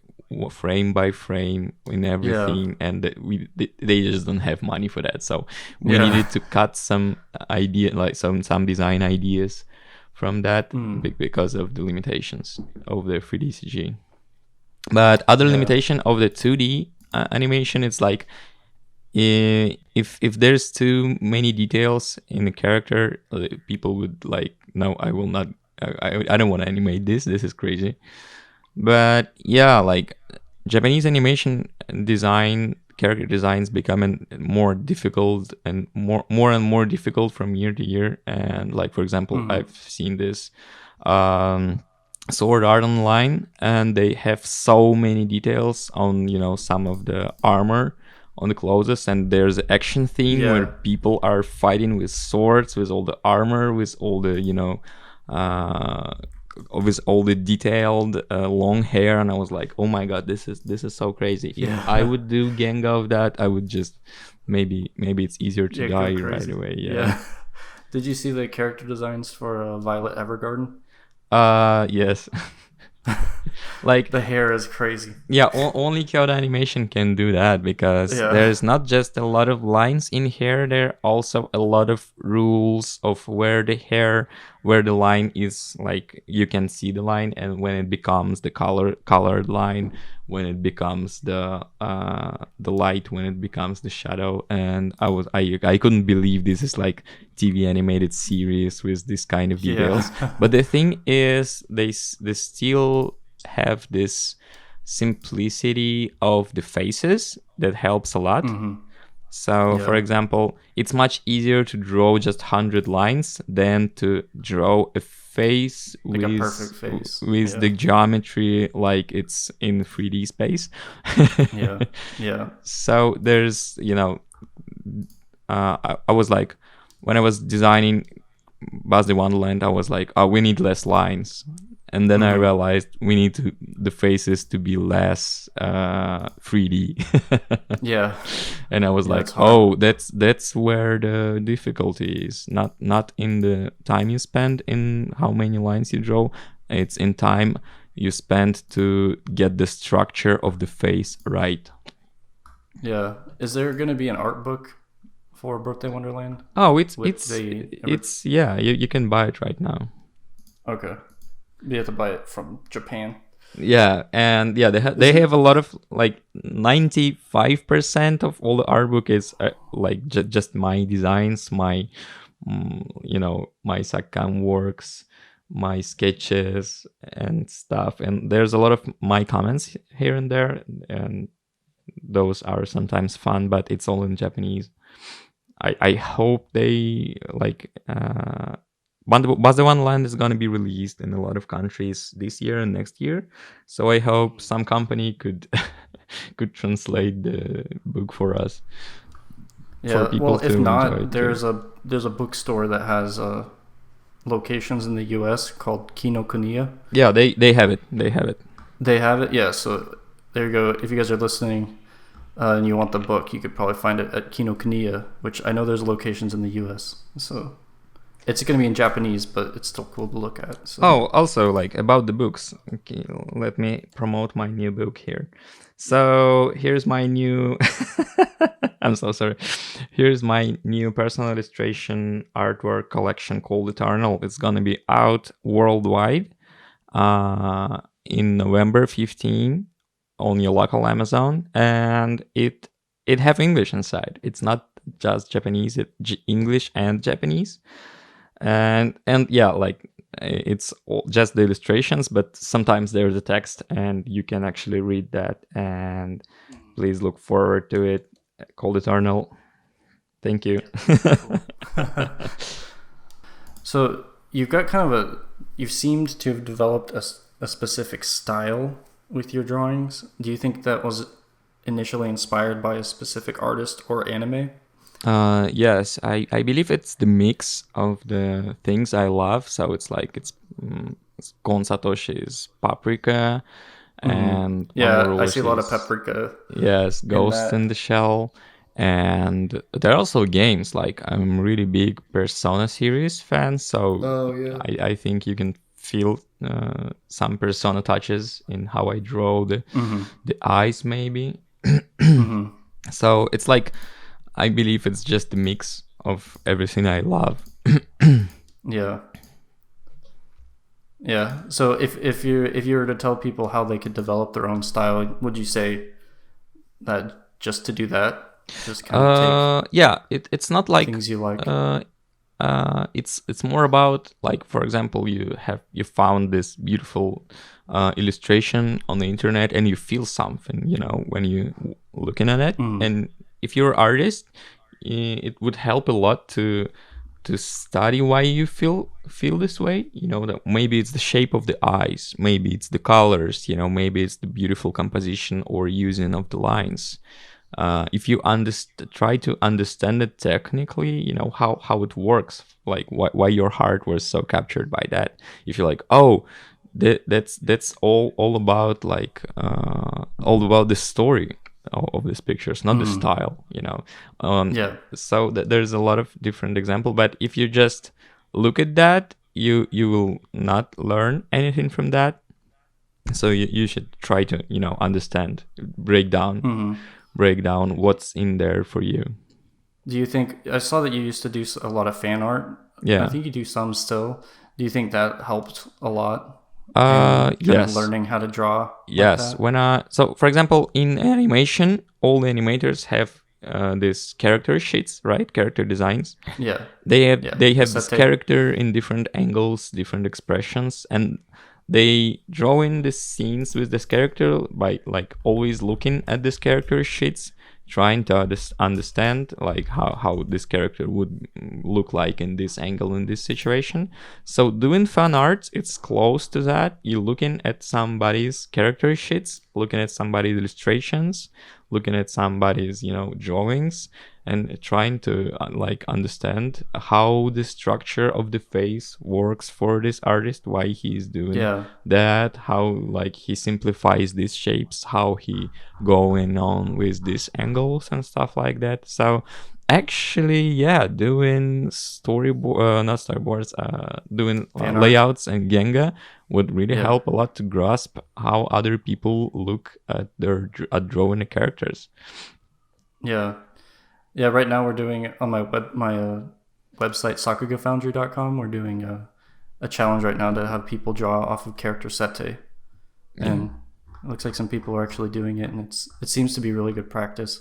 frame by frame in everything, and they just don't have money for that. So we needed to cut some idea, like some design ideas from that because of the limitations of the 3D CG. But other limitation of the 2D animation, it's like if there's too many details in the character, people would like, no, I will not. I don't want to animate this. This is crazy. But yeah, like Japanese animation design, character designs becoming more difficult and more and more difficult from year to year. And like, for example, I've seen this Sword Art Online, and they have so many details on some of the armor on the clothes, and there's an action thing where people are fighting with swords, with all the armor, with all the with all the detailed long hair, and I was like, oh my god, this is so crazy. If I would do Genga of that, I would just maybe it's easier to die right away. Did you see the character designs for Violet Evergarden? Yes. Like the hair is crazy. Only Kyoto Animation can do that, because there's not just a lot of lines in here, there are also a lot of rules of where the line is, like you can see the line, and when it becomes the colored line, when it becomes the light, when it becomes the shadow. And I couldn't believe this is like TV animated series with this kind of details. But the thing is, they still have this simplicity of the faces that helps a lot. So for example, it's much easier to draw just 100 lines than to draw a face like a perfect face with the geometry like it's in 3D space. So there's I was like, when I was designing Birthday Wonderland, I was like, oh, we need less lines. And then I realized we need the faces to be less 3D. And I was like, oh, that's where the difficulty is. Not in the time you spend in how many lines you draw. It's in time you spend to get the structure of the face right. Yeah. Is there going to be an art book for Birthday Wonderland? Oh, you can buy it right now. Okay. You have to buy it from Japan. Yeah, and yeah, they have a lot of like 95% of all the art book is like just my designs, my my Sakam works, my sketches and stuff, and there's a lot of my comments here and there, and those are sometimes fun, but it's all in Japanese. I hope they like Birthday Wonderland is going to be released in a lot of countries this year and next year. So I hope some company could could translate the book for us. For Yeah, people well, to if enjoy not, it too. there's a bookstore that has locations in the U.S. called Kinokuniya. Yeah, they have it. They have it. They have it, yeah. So there you go. If you guys are listening and you want the book, you could probably find it at Kinokuniya, which I know there's locations in the U.S. So it's going to be in Japanese, but it's still cool to look at. So. Oh, also like about the books. Okay, let me promote my new book here. So here's my new. I'm so sorry. Here's my new personal illustration artwork collection called Eternal. It's gonna be out worldwide in November 15 on your local Amazon, and it have English inside. It's not just Japanese. It's English and Japanese, and yeah, like it's just the illustrations, but sometimes there's a text, and you can actually read that. And please look forward to it. Called Eternal. Thank you. So you've got kind of you seemed to have developed a specific style with your drawings. Do you think that was initially inspired by a specific artist or anime? Yes, I believe it's the mix of the things I love. So it's like it's Gon Satoshi's Paprika, and Yeah, I Mamoru see a lot of Oshi's, paprika yes, in Ghost in that. the Shell. And there are also games, like I'm really big Persona series fan, so Oh yeah. I think you can feel some Persona touches in how I draw the eyes maybe. So it's like, I believe it's just a mix of everything I love. Yeah. Yeah. So if you were to tell people how they could develop their own style, would you say that just to do that, just kind of take Yeah, it's not like things you like? it's more about, like, for example, you found this beautiful illustration on the internet, and you feel something, when you looking at it. And if you're an artist, it would help a lot to study why you feel this way. That maybe it's the shape of the eyes, maybe it's the colors, maybe it's the beautiful composition or using of the lines. If you try to understand it technically, how it works, like why your heart was so captured by that. If you're like, oh, that's all about, like, all about the story of these pictures, not the style. Yeah. So there's a lot of different example, but if you just look at that, you will not learn anything from that. So you should try to understand, break down what's in there for you. Do you think I saw that you used to do a lot of fan art? I Yeah. think you do some still. Do you think that helped a lot in kind of Yes. learning how to draw like Yes. that? So for example, in animation, all the animators have these character sheets, right? Character designs. Yeah. They have Yeah. they The have this set tape. character in different angles, different expressions, and they draw in the scenes with this character by, like, always looking at this character sheets, trying to understand, like, how this character would look like in this angle, in this situation. So doing fan art, it's close to that. You're looking at somebody's character sheets, looking at somebody's illustrations, looking at somebody's drawings, and trying to like understand how the structure of the face works for this artist, why he's doing Yeah. that, how, like, he simplifies these shapes, how he going on with these angles and stuff like that. So actually, yeah, doing not storyboards, doing Fan art. layouts and Genga would really Yeah. help a lot to grasp how other people look at at drawing the characters. Yeah. Yeah, right now we're doing on my website sakugafoundry.com, we're doing a challenge right now to have people draw off of character sete. and it looks like some people are actually doing it, and it seems to be really good practice.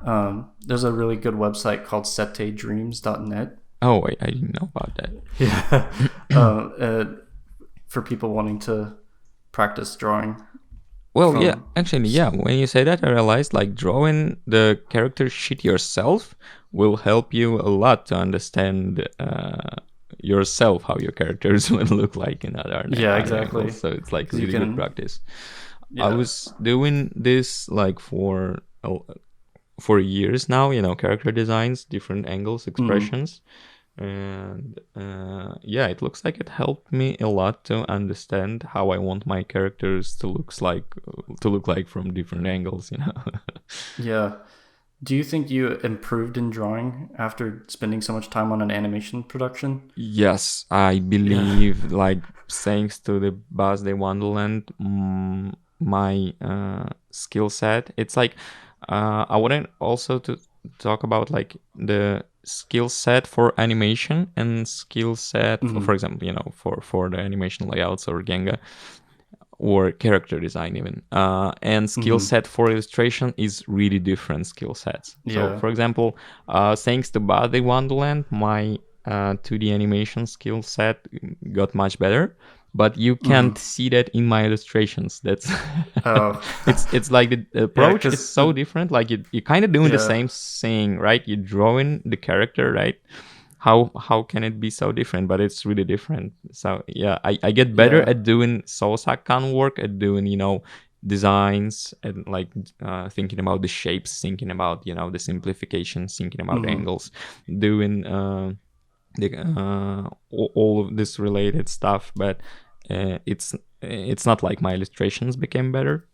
There's a really good website called setedreams.net. Oh, wait, I didn't know about that. Yeah. For people wanting to practice drawing. Well, yeah, actually, yeah, when you say that, I realized like drawing the character sheet yourself will help you a lot to understand yourself, how your characters will look like in other exactly angles. So it's like really good practice. Yeah. I was doing this like for years now, character designs, different angles, expressions. And yeah, it looks like it helped me a lot to understand how I want my characters to look like from different angles. Yeah. Do you think you improved in drawing after spending so much time on an animation production? Yes, I believe, like, thanks to the Birthday Wonderland, my skill set. It's like I wanted also to talk about like the skill set for animation and skill set for example, for the animation layouts or Genga or character design even, and skill set for illustration is really different skill sets. So for example, thanks to Birthday Wonderland, my 2D animation skill set got much better, but you can't see that in my illustrations. That's it's like the approach is so different. Like you kind of doing the same thing, right? You're drawing the character, right? How can it be so different? But it's really different. So yeah, I get better at doing Shell SAC work, at doing designs, and like thinking about the shapes, thinking about the simplification, thinking about angles, doing all of this related stuff. But it's not like my illustrations became better.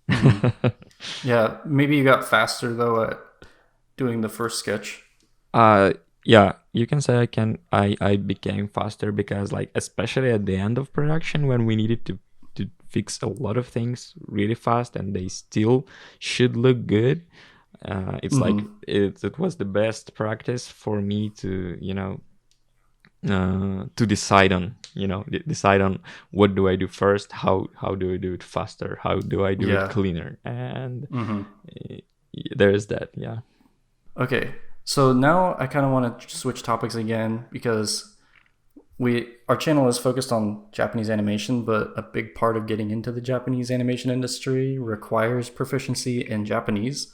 Yeah, maybe you got faster though at doing the first sketch. Yeah, you can say I became faster because, like, especially at the end of production when we needed to fix a lot of things really fast and they still should look good. It's like it was the best practice for me to to decide on what do I do first, how do I do it faster, how do I do it cleaner, and there's that. Yeah. Okay, so now I kind of want to switch topics again because our channel is focused on Japanese animation, but a big part of getting into the Japanese animation industry requires proficiency in Japanese.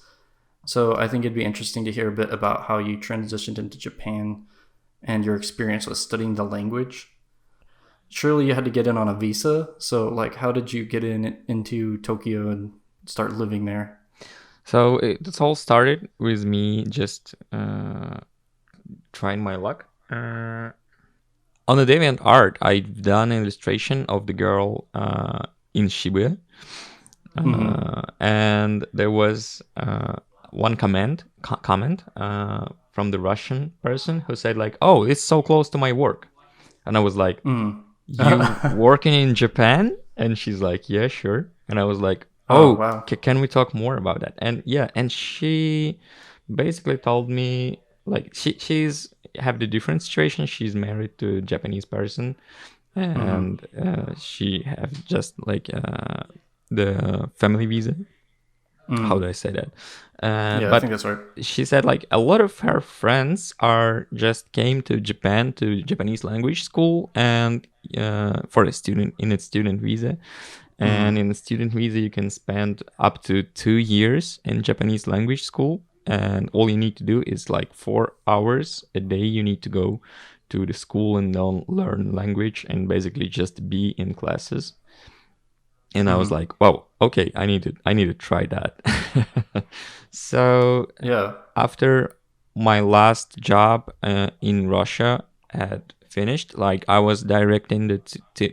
So I think it'd be interesting to hear a bit about how you transitioned into Japan and your experience with studying the language. Surely you had to get in on a visa. So like, how did you get into Tokyo and start living there? So it all started with me just trying my luck. On the DeviantArt, I've done an illustration of the girl in Shibuya. And there was one comment from the Russian person who said like, "Oh, it's so close to my work." And I was like, "You working in Japan?" And she's like, "Yeah, sure." And I was like, "Oh, wow. Can we talk more about that?" And yeah, and she basically told me like she's have the different situation. She's married to a Japanese person, and she have just like the family visa. How do I say that? But I think that's right. She said like a lot of her friends came to Japan to Japanese language school and for a student visa. And in a student visa, you can spend up to 2 years in Japanese language school. And all you need to do is like 4 hours a day. You need to go to the school and learn language and basically just be in classes. And I was like, "Wow, okay, I need to try that." So after my last job in Russia had finished, like I was directing the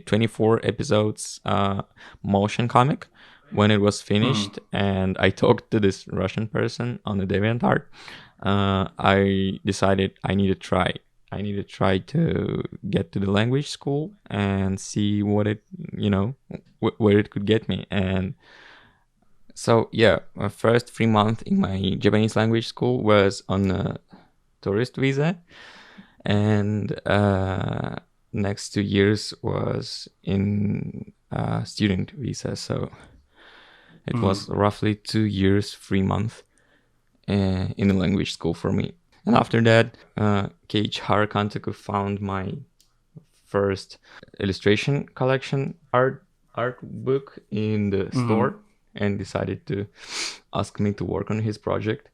24 episodes motion comic when it was finished, and I talked to this Russian person on the DeviantArt. I decided I need to try to get to the language school and see what it where it could get me. And so yeah, my first 3 months in my Japanese language school was on a tourist visa, and next 2 years was in student visa, so it was roughly 2 years, 3 months in a language school for me. And after that, Keiichi Harakantaku found my first illustration collection art book in the store and decided to ask me to work on his project.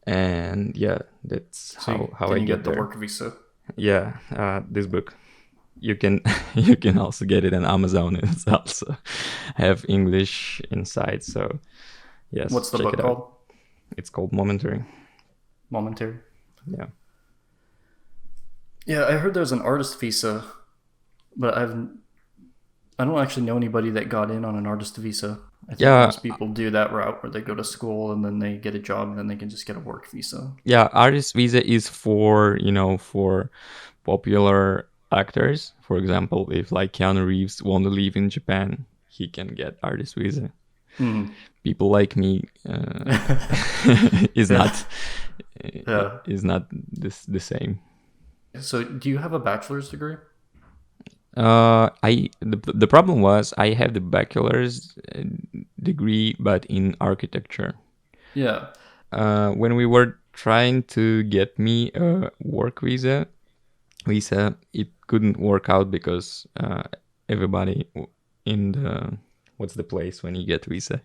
And yeah, that's So how then I you get get the there. work visa. Yeah, this book. You can also get it on Amazon. It's also have English inside. So yes, What's the check book it out. called? It's called Momentary. Momentary. Yeah. Yeah, I heard there's an artist visa, but I don't actually know anybody that got in on an artist visa. I think most people do that route where they go to school and then they get a job and then they can just get a work visa. Yeah, artist visa is for, for popular actors. For example, if like Keanu Reeves want to live in Japan, he can get artist visa. People like me is not the same. So, do you have a bachelor's degree? The problem was I have the bachelor's degree, but in architecture. Yeah. When we were trying to get me a work visa, it couldn't work out because everybody in the what's the place when you get visa?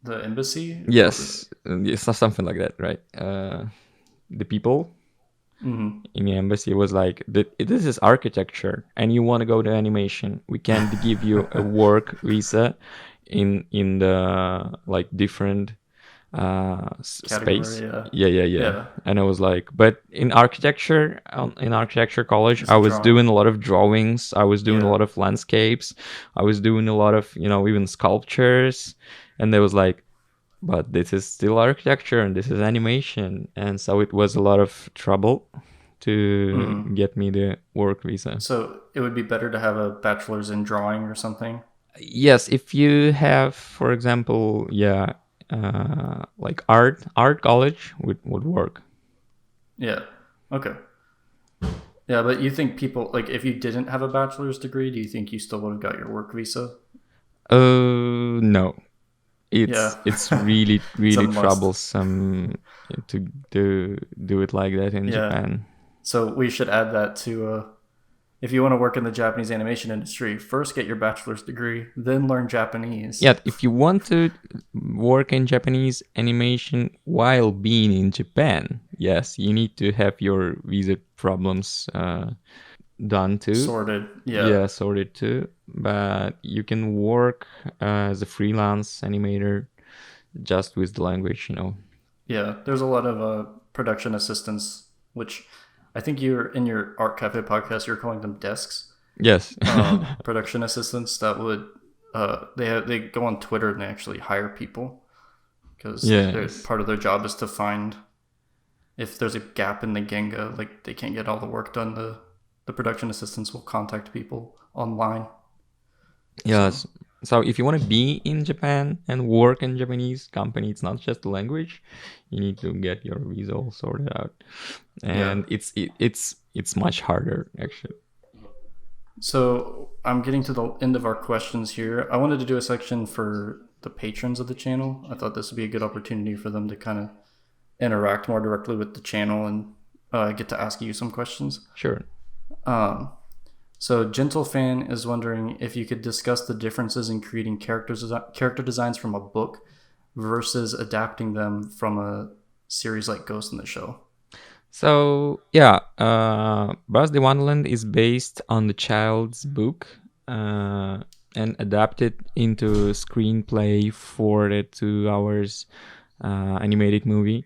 The embassy? Yes, something like that, right? The people in the embassy was like, this is architecture and you want to go to animation, we can't give you a work visa in the like different space. Yeah. And I was like, but in architecture college, I was doing a lot of drawings, I was doing a lot of landscapes, I was doing a lot of even sculptures, and they was like, but this is still architecture and this is animation. And so it was a lot of trouble to get me the work visa. So it would be better to have a bachelor's in drawing or something? Yes, if you have, for example, like art college would work. Yeah. Okay. Yeah, but you think people, like, if you didn't have a bachelor's degree, do you think you still would have got your work visa? No. It's really troublesome to do it like that in Japan. So we should add that to if you want to work in the Japanese animation industry, first get your bachelor's degree, then learn Japanese. Yeah, if you want to work in Japanese animation while being in Japan, yes, you need to have your visa problems done too. Sorted. Yeah, sorted too. But you can work as a freelance animator just with the language, Yeah, there's a lot of production assistants, which I think you're in your Art Cafe podcast, you're calling them desks. Yes. Production assistants that would they go on Twitter and they actually hire people because part of their job is to find if there's a gap in the Genga, like they can't get all the work done. The production assistants will contact people online. Yes. So if you want to be in Japan and work in Japanese company, it's not just the language. You need to get your visa all sorted out, and it's much harder actually. So I'm getting to the end of our questions here. I wanted to do a section for the patrons of the channel. I thought this would be a good opportunity for them to kind of interact more directly with the channel and get to ask you some questions. Sure. So Gentle Fan is wondering if you could discuss the differences in creating character designs from a book versus adapting them from a series like Ghost in the Shell. So Birthday Wonderland is based on the child's book and adapted into a screenplay for the 2 hours animated movie.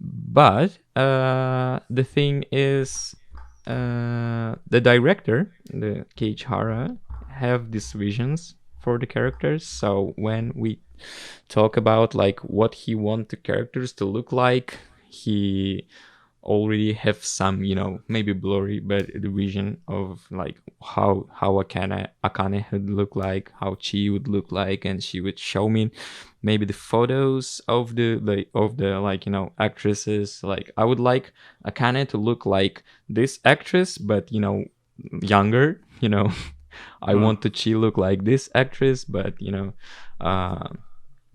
But the thing is, the director, the Keiichi Hara, have these visions for the characters. So when we talk about like what he wants the characters to look like, he already have some, maybe blurry, but the vision of like how Akane would look like, how Chi would look like, and she would show me maybe the photos of the actresses. Like I would like Akane to look like this actress, but younger, I want she look like this actress, but uh,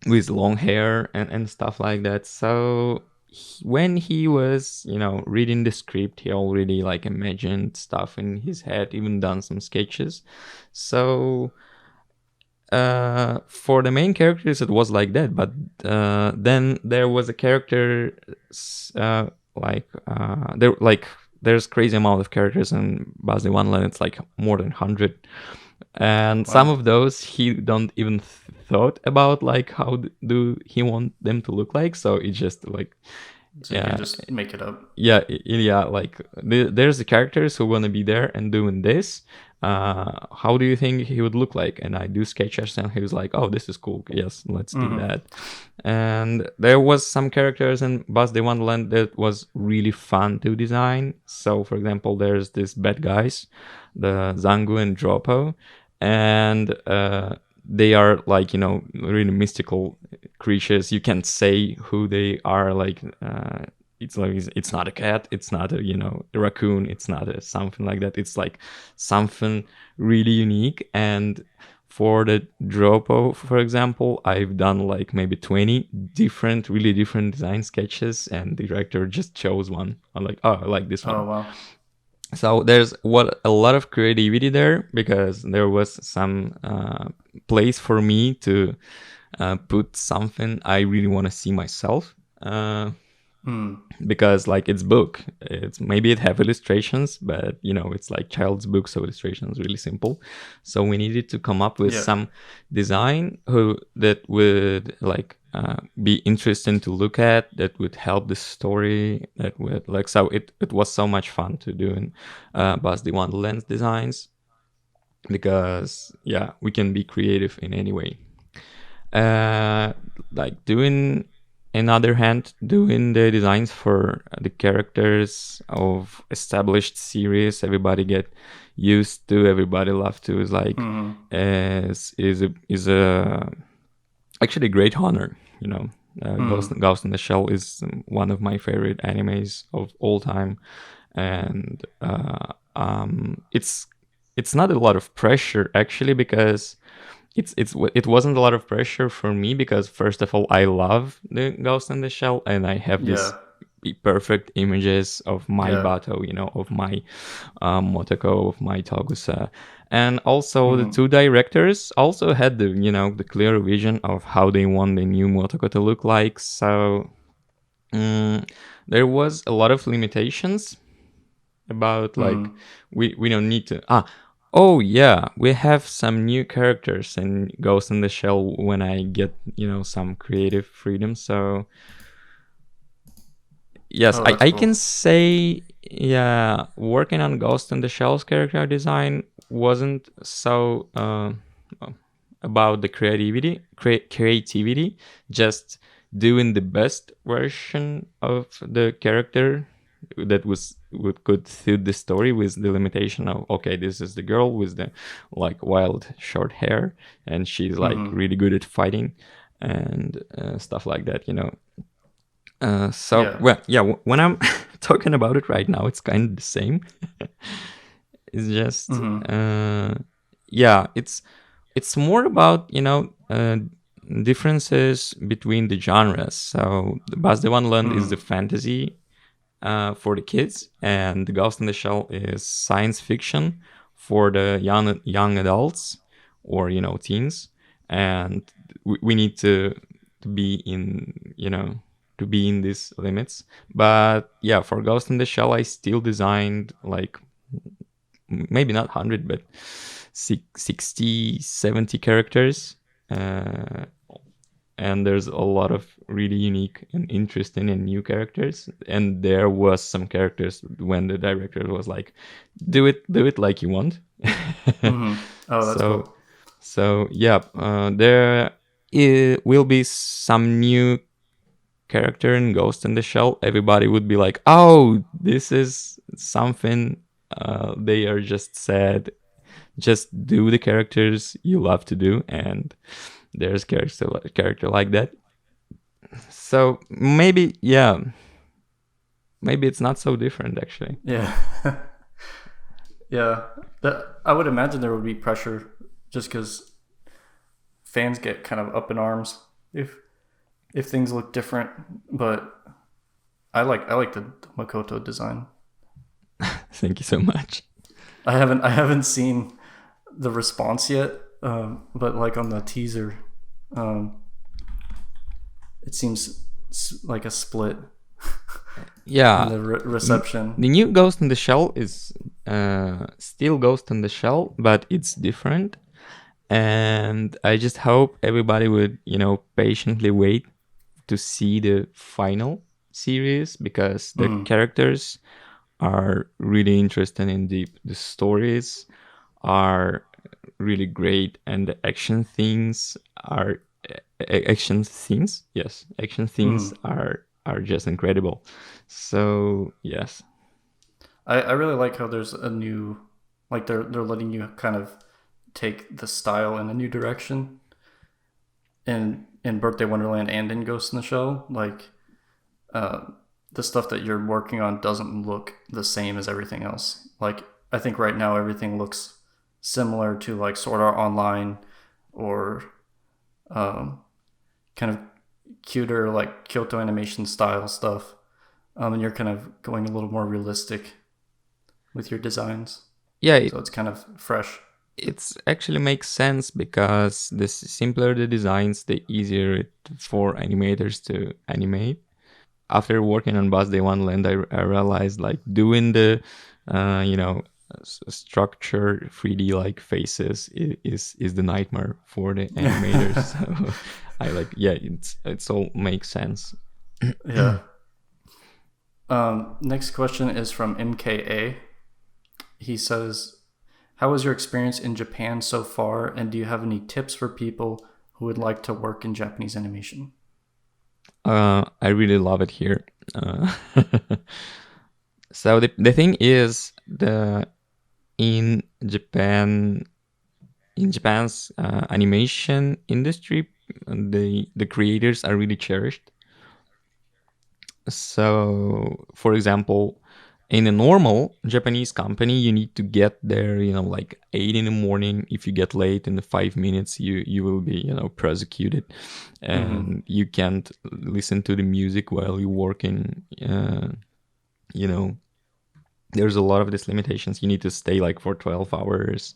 with long hair and stuff like that. So when he was reading the script, he already like imagined stuff in his head, even done some sketches. So for the main characters it was like that, but then there was a character there's crazy amount of characters in Birthday Wonderland. It's like more than 100, and some of those he don't even thought about like how do he want them to look like, so it's just like so you can just make it up. Yeah, like there's the characters who want to be there and doing this. How do you think he would look like? And I do sketches, and he was like, oh, this is cool, yes, let's do that. And there was some characters in Birthday Wonderland that was really fun to design. So for example, there's these bad guys, the Zangu and Dropo, and they are like really mystical creatures. You can't say who they are, like it's not a cat, it's not a a raccoon, it's not a something like that. It's like something really unique. And for the Dropo, for example, I've done like maybe 20 really different design sketches, and the director just chose one. I'm like, oh, I like this one. Oh wow. So there's a lot of creativity there, because there was some place for me to put something I really want to see myself. Because like it's book, maybe it have illustrations, but it's like child's book, so illustrations really simple. So we needed to come up with some design that would like be interesting to look at, that would help the story, that would like, so it was so much fun to do in Birthday Wonderland designs, because we can be creative in any way. Like doing another hand, doing the designs for the characters of established series everybody get used to, everybody love to, is like is a actually great honor. Ghost in the Shell is one of my favorite animes of all time, and it's not a lot of pressure actually, because it wasn't a lot of pressure for me, because first of all I love the Ghost in the Shell, and I have this perfect images of my Bato, of my Motoko, of my Togusa, and also the two directors also had the clear vision of how they want the new Motoko to look like. So there was a lot of limitations about like we don't need to oh yeah, we have some new characters in Ghost in the Shell when I get some creative freedom. So yes, I can say working on Ghost in the Shell's character design wasn't so about the creativity, just doing the best version of the character that could suit the story, with the limitation of, okay, this is the girl with the like wild short hair, and she's like really good at fighting and stuff like that, when I'm talking about it right now, it's kind of the same. It's just it's more about differences between the genres. So the Birthday Wonderland is the fantasy for the kids, and the Ghost in the Shell is science fiction for the young adults, or teens, and we need to be in to be in these limits. But for Ghost in the Shell I still designed like maybe not 100 but 60-70 characters, and there's a lot of really unique and interesting and new characters. And there was some characters when the director was like, do it like you want. Oh, that's cool. So there will be some new character in Ghost in the Shell. Everybody would be like, oh, this is something they are just said, just do the characters you love to do, and there's character like that. So maybe it's not so different actually. Yeah. Yeah, that I would imagine there would be pressure, just because fans get kind of up in arms if things look different. But I like the Makoto design. Thank you so much. I haven't seen the response yet, but like on the teaser, um, it seems like a split in Yeah, the reception. the new Ghost in the Shell is still Ghost in the Shell, but it's different. And I just hope everybody would, patiently wait to see the final series because the Mm. characters are really interesting and deep. The stories are really great, and the action scenes. Yes, action scenes Mm. are just incredible. So yes, I really like how there's a new, like they're letting you kind of take the style in a new direction in Birthday Wonderland and in Ghost in the Shell. Like uh, the stuff that you're working on doesn't look the same as everything else. Like I think right now everything looks similar to like Sword Art Online or um, kind of cuter like Kyoto animation style stuff. And you're kind of going a little more realistic with your designs, yeah, so it's kind of fresh. it's actually makes sense because the simpler the designs, the easier it for animators to animate. After working on Birthday Wonderland, I realized like doing the, you know, structured 3D like faces is the nightmare for the animators. So I like, yeah, it's all makes sense. Yeah. Next question is from MKA. He says, "How was your experience in Japan so far, and do you have any tips for people who would like to work in Japanese animation?" I really love it here. So the thing is the in Japan in Japan's animation industry, the creators are really cherished. So, for example, in a normal Japanese company, you need to get there, like 8 in the morning. If you get late in the 5 minutes, you will be, prosecuted, Mm-hmm. and you can't listen to the music while you're working. You know, there's a lot of these limitations. You need to stay like for 12 hours.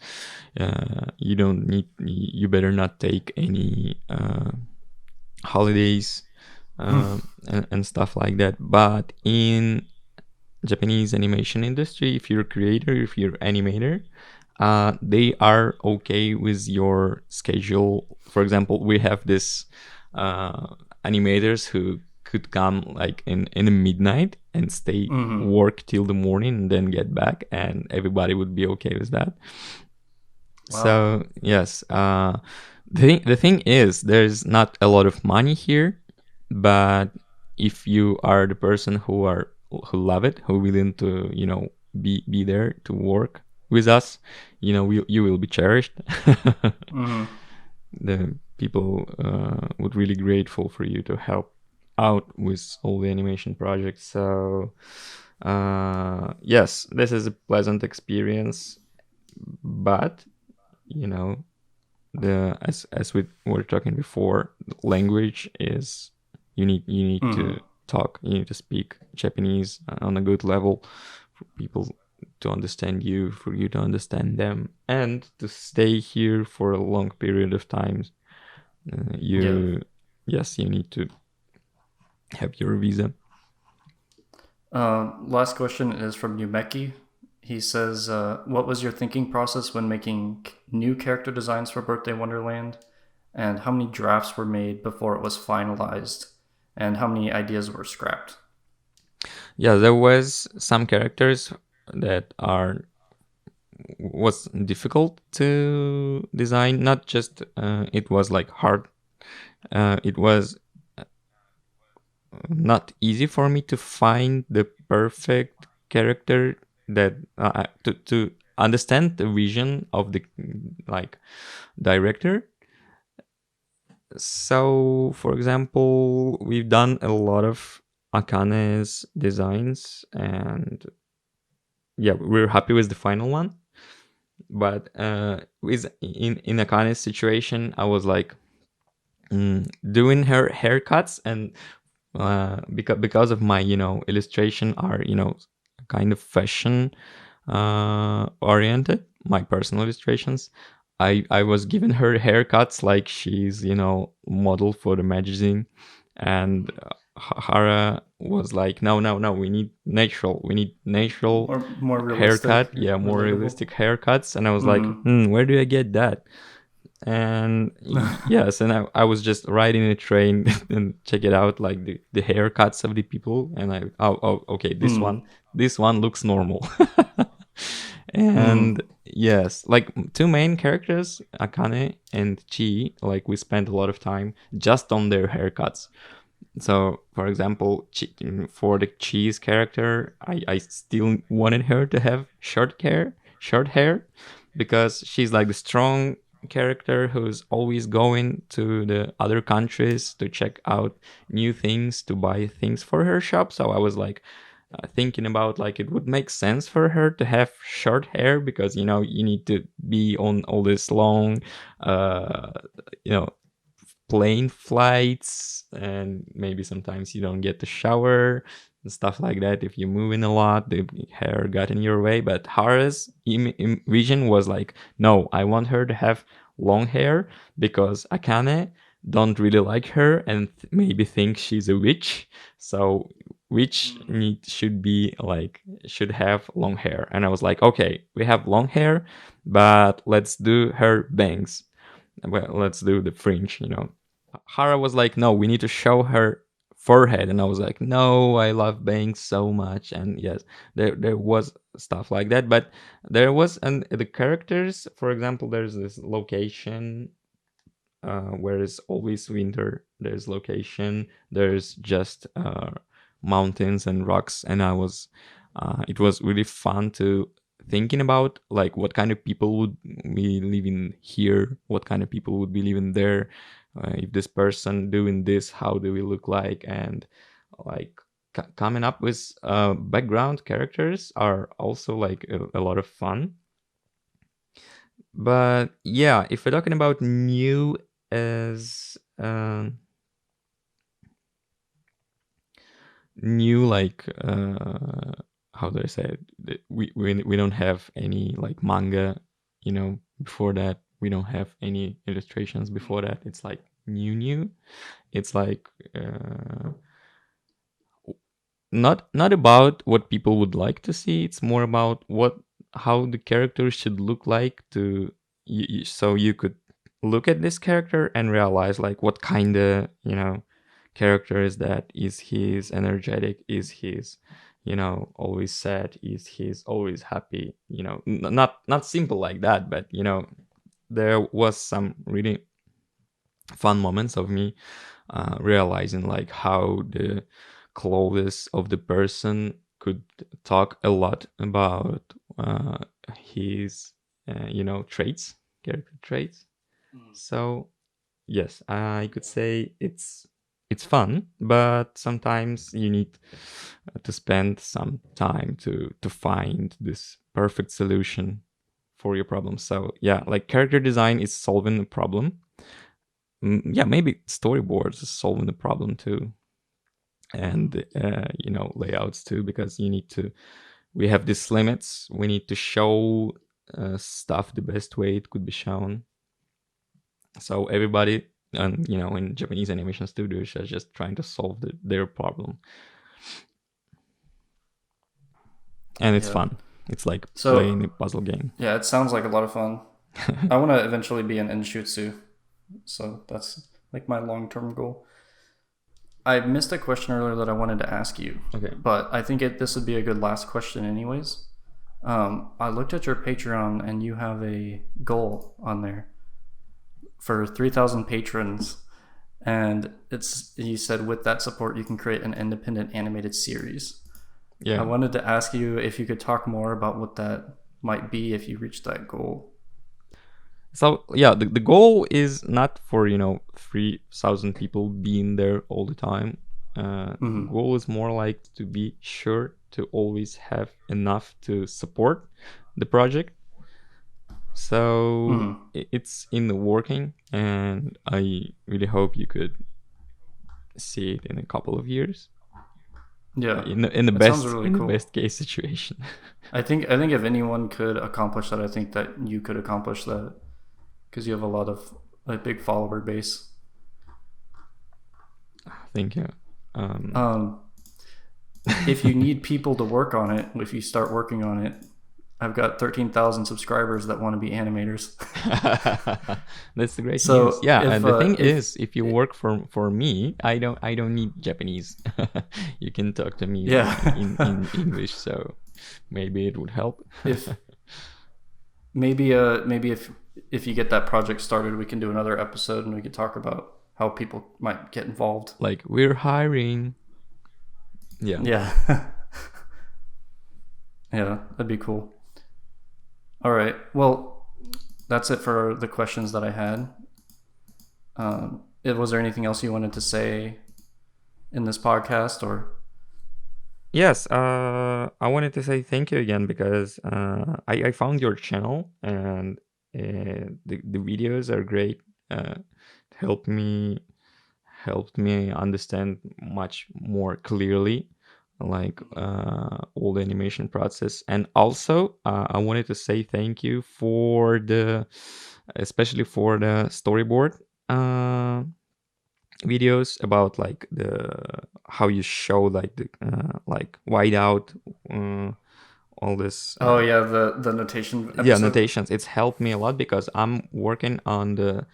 You don't need. You better not take any holidays and stuff like that. But in Japanese animation industry, if you're a creator, if you're animator, they are okay with your schedule. For example, we have this animators who could come like in the midnight and stay Mm-hmm. work till the morning and then get back, and everybody would be okay with that. Wow. So yes, the thing is, there's not a lot of money here, but if you are the person who love it, who willing to be there to work with us, you will be cherished. Mm-hmm. The people would really grateful for you to help out with all the animation projects. So yes, this is a pleasant experience, but you know as we were talking before, language is you need to Mm-hmm. talk, you need to speak Japanese on a good level for people to understand you, for you to understand them, and to stay here for a long period of time. Yeah. You Yes, you need to have your visa. Last question is from Yumeki. He says, "What was your thinking process when making new character designs for Birthday Wonderland? And how many drafts were made before it was finalized? And how many ideas were scrapped?" Yeah, there was some characters that are was difficult to design. Not just it was like hard, it was not easy for me to find the perfect character that to understand the vision of the like director. So for example, we've done a lot of Akane's designs, and yeah, we're happy with the final one. But with in Akane's situation, I was like doing her haircuts, and because of my illustration are kind of fashion oriented, my personal illustrations, I was giving her haircuts like she's model for the magazine. And Hara was like, no, no, no, we need natural More realistic, haircut, yeah, more relatable. realistic haircuts. And I was like, Mm. where do I get that? And yes, and I was just riding a train and check it out, like the haircuts of the people, and okay, Mm. this one looks normal. Mm. And yes, like two main characters, Akane and Chi, like we spent a lot of time just on their haircuts. So, for example, for the Chi's character, I still wanted her to have short hair, because she's like the strong character who's always going to the other countries to check out new things, to buy things for her shop. So I was like thinking about, like, it would make sense for her to have short hair, because you need to be on all this long uh you know plane flights, and maybe sometimes you don't get to shower and stuff like that. If you're moving a lot, the hair got in your way. But Hara's vision was like, no, I want her to have long hair, because Akane don't really like her and maybe think she's a witch. So witch should have long hair. And I was like, okay, we have long hair, but let's do her bangs. Well, let's do the fringe. Hara was like, no, we need to show her forehead. And I was like, no, I love bangs so much. And yes, there was stuff like that. But there was, and the characters, for example, there's this location where it's always winter. There's location, there's just mountains and rocks. And it was really fun to thinking about, like, what kind of people would be living here, what kind of people would be living there, if this person doing this, how do we look like? And like coming up with background characters are also like a lot of fun. But yeah, if we're talking about new as new, like how do I say it? We don't have any like manga, before that. We don't have any illustrations before that. It's like new. It's like not about what people would like to see. It's more about how the character should look like, to so you could look at this character and realize, like, what kind of character is that. Is he's energetic? Is he's always sad? Is he's always happy? Not simple like that, but there was some really fun moments of me realizing, like, how the clothes of the person could talk a lot about his traits, character traits. So yes, I could say it's fun, but sometimes you need to spend some time to find this perfect solution for your problem. So yeah, like, character design is solving a problem. Yeah, maybe storyboards is solving the problem too, and layouts too, because we have these limits. We need to show stuff the best way it could be shown. So everybody, and in Japanese animation studios, are just trying to solve their problem, and it's Yeah. fun. It's like So playing a puzzle game. yeah, it sounds like a lot of fun. I want to eventually be an Inshutsu, so that's like my long-term goal. I missed a question earlier that I wanted to ask you, Okay. but I think this would be a good last question, anyways. I looked at your Patreon and you have a goal on there for 3,000 patrons, and you said with that support you can create an independent animated series. I Yeah. wanted to ask you if you could talk more about what that might be if you reach that goal. So yeah, the goal is not for 3,000 people being there all the time. Mm-hmm. Goal is more like to be sure to always have enough to support the project. So it's in the working, and I really hope you could see it in a couple of years. Yeah, in the it best sounds really in cool. the best case situation. I think if anyone could accomplish that, I think that you could accomplish that because you have a lot of a big follower base. Thank you. If you need people to work on it, if you start working on it, I've got 13,000 subscribers that want to be animators. That's the great So news. Yeah, if, and the thing is, if you work for me, I don't need Japanese. You can talk to me in English, so maybe it would help. If maybe if you get that project started, we can do another episode and we could talk about how people might get involved. Like, we're hiring. Yeah. Yeah. Yeah, that'd be cool. All right. Well, that's it for the questions that I had. Was there anything else you wanted to say in this podcast, or? Yes, I wanted to say thank you again because I found your channel, and the videos are great. Helped me understand much more clearly, like all the animation process. And also I wanted to say thank you especially for the storyboard videos about like how you show like the like white out all this Oh yeah, the notation episode. Yeah, notations. It's helped me a lot because I'm working on the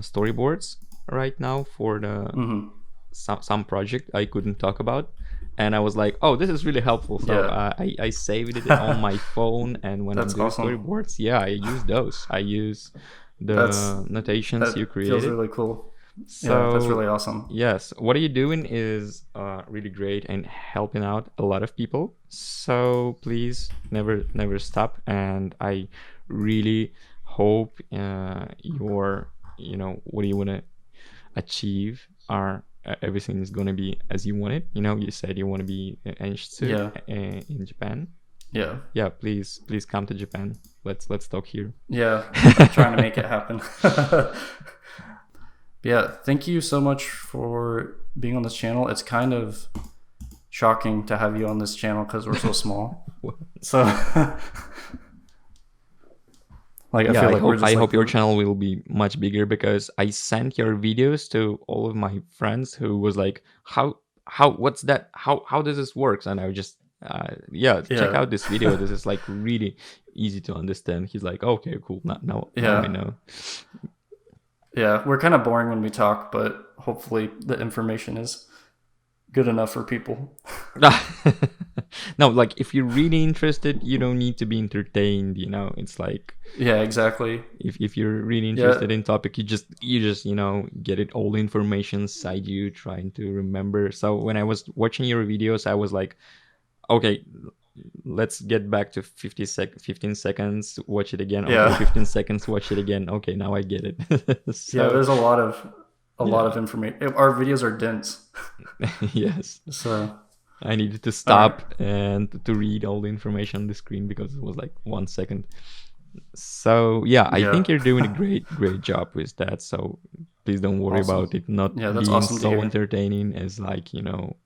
storyboards right now for the some project I couldn't talk about, and I was like, oh, this is really helpful. So I saved it on my phone, and when I'm doing storyboards, I use those. I use the notations you created. Feels really cool. So that's really awesome. Yes, what are you doing is really great and helping out a lot of people. So please never stop. And I really hope your what do you want to achieve everything is gonna be as you want it. You said you want to be in Japan. Yeah, please come to Japan. Let's talk here. Yeah, I'm trying to make it happen. Yeah, thank you so much for being on this channel. It's kind of shocking to have you on this channel because we're so small. So like, I hope your channel will be much bigger, because I sent your videos to all of my friends who was like, what's that? How does this work? And I was just check out this video. This is like really easy to understand. He's like, okay, cool. Now I know. Yeah, we're kind of boring when we talk, but hopefully the information is good enough for people. No, like if you're really interested, you don't need to be entertained. It's like, yeah, exactly. If you're really interested in topic, you just get it all the information inside you, trying to remember. So when I was watching your videos, I was like, okay, let's get back to 15 seconds, watch it again. Okay, 15 seconds, watch it again. Okay, now I get it. So, there's a lot of information. Our videos are dense. Yes. So I needed to stop and to read all the information on the screen because it was like 1 second. So I think you're doing a great job with that. So please don't worry about it not being so entertaining as like Yeah.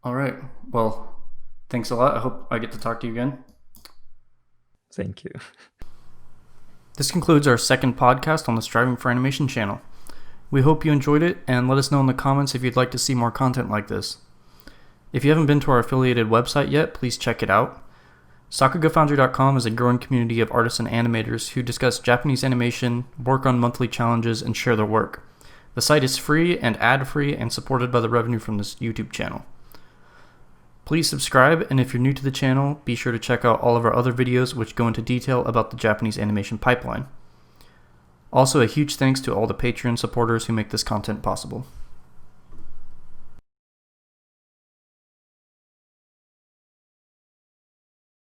All right. Well, thanks a lot. I hope I get to talk to you again. Thank you. This concludes our second podcast on the Striving for Animation channel. We hope you enjoyed it, and let us know in the comments if you'd like to see more content like this. If you haven't been to our affiliated website yet, please check it out. SakugaFoundry.com is a growing community of artists and animators who discuss Japanese animation, work on monthly challenges, and share their work. The site is free and ad-free and supported by the revenue from this YouTube channel. Please subscribe, and if you're new to the channel, be sure to check out all of our other videos which go into detail about the Japanese animation pipeline. Also, a huge thanks to all the Patreon supporters who make this content possible.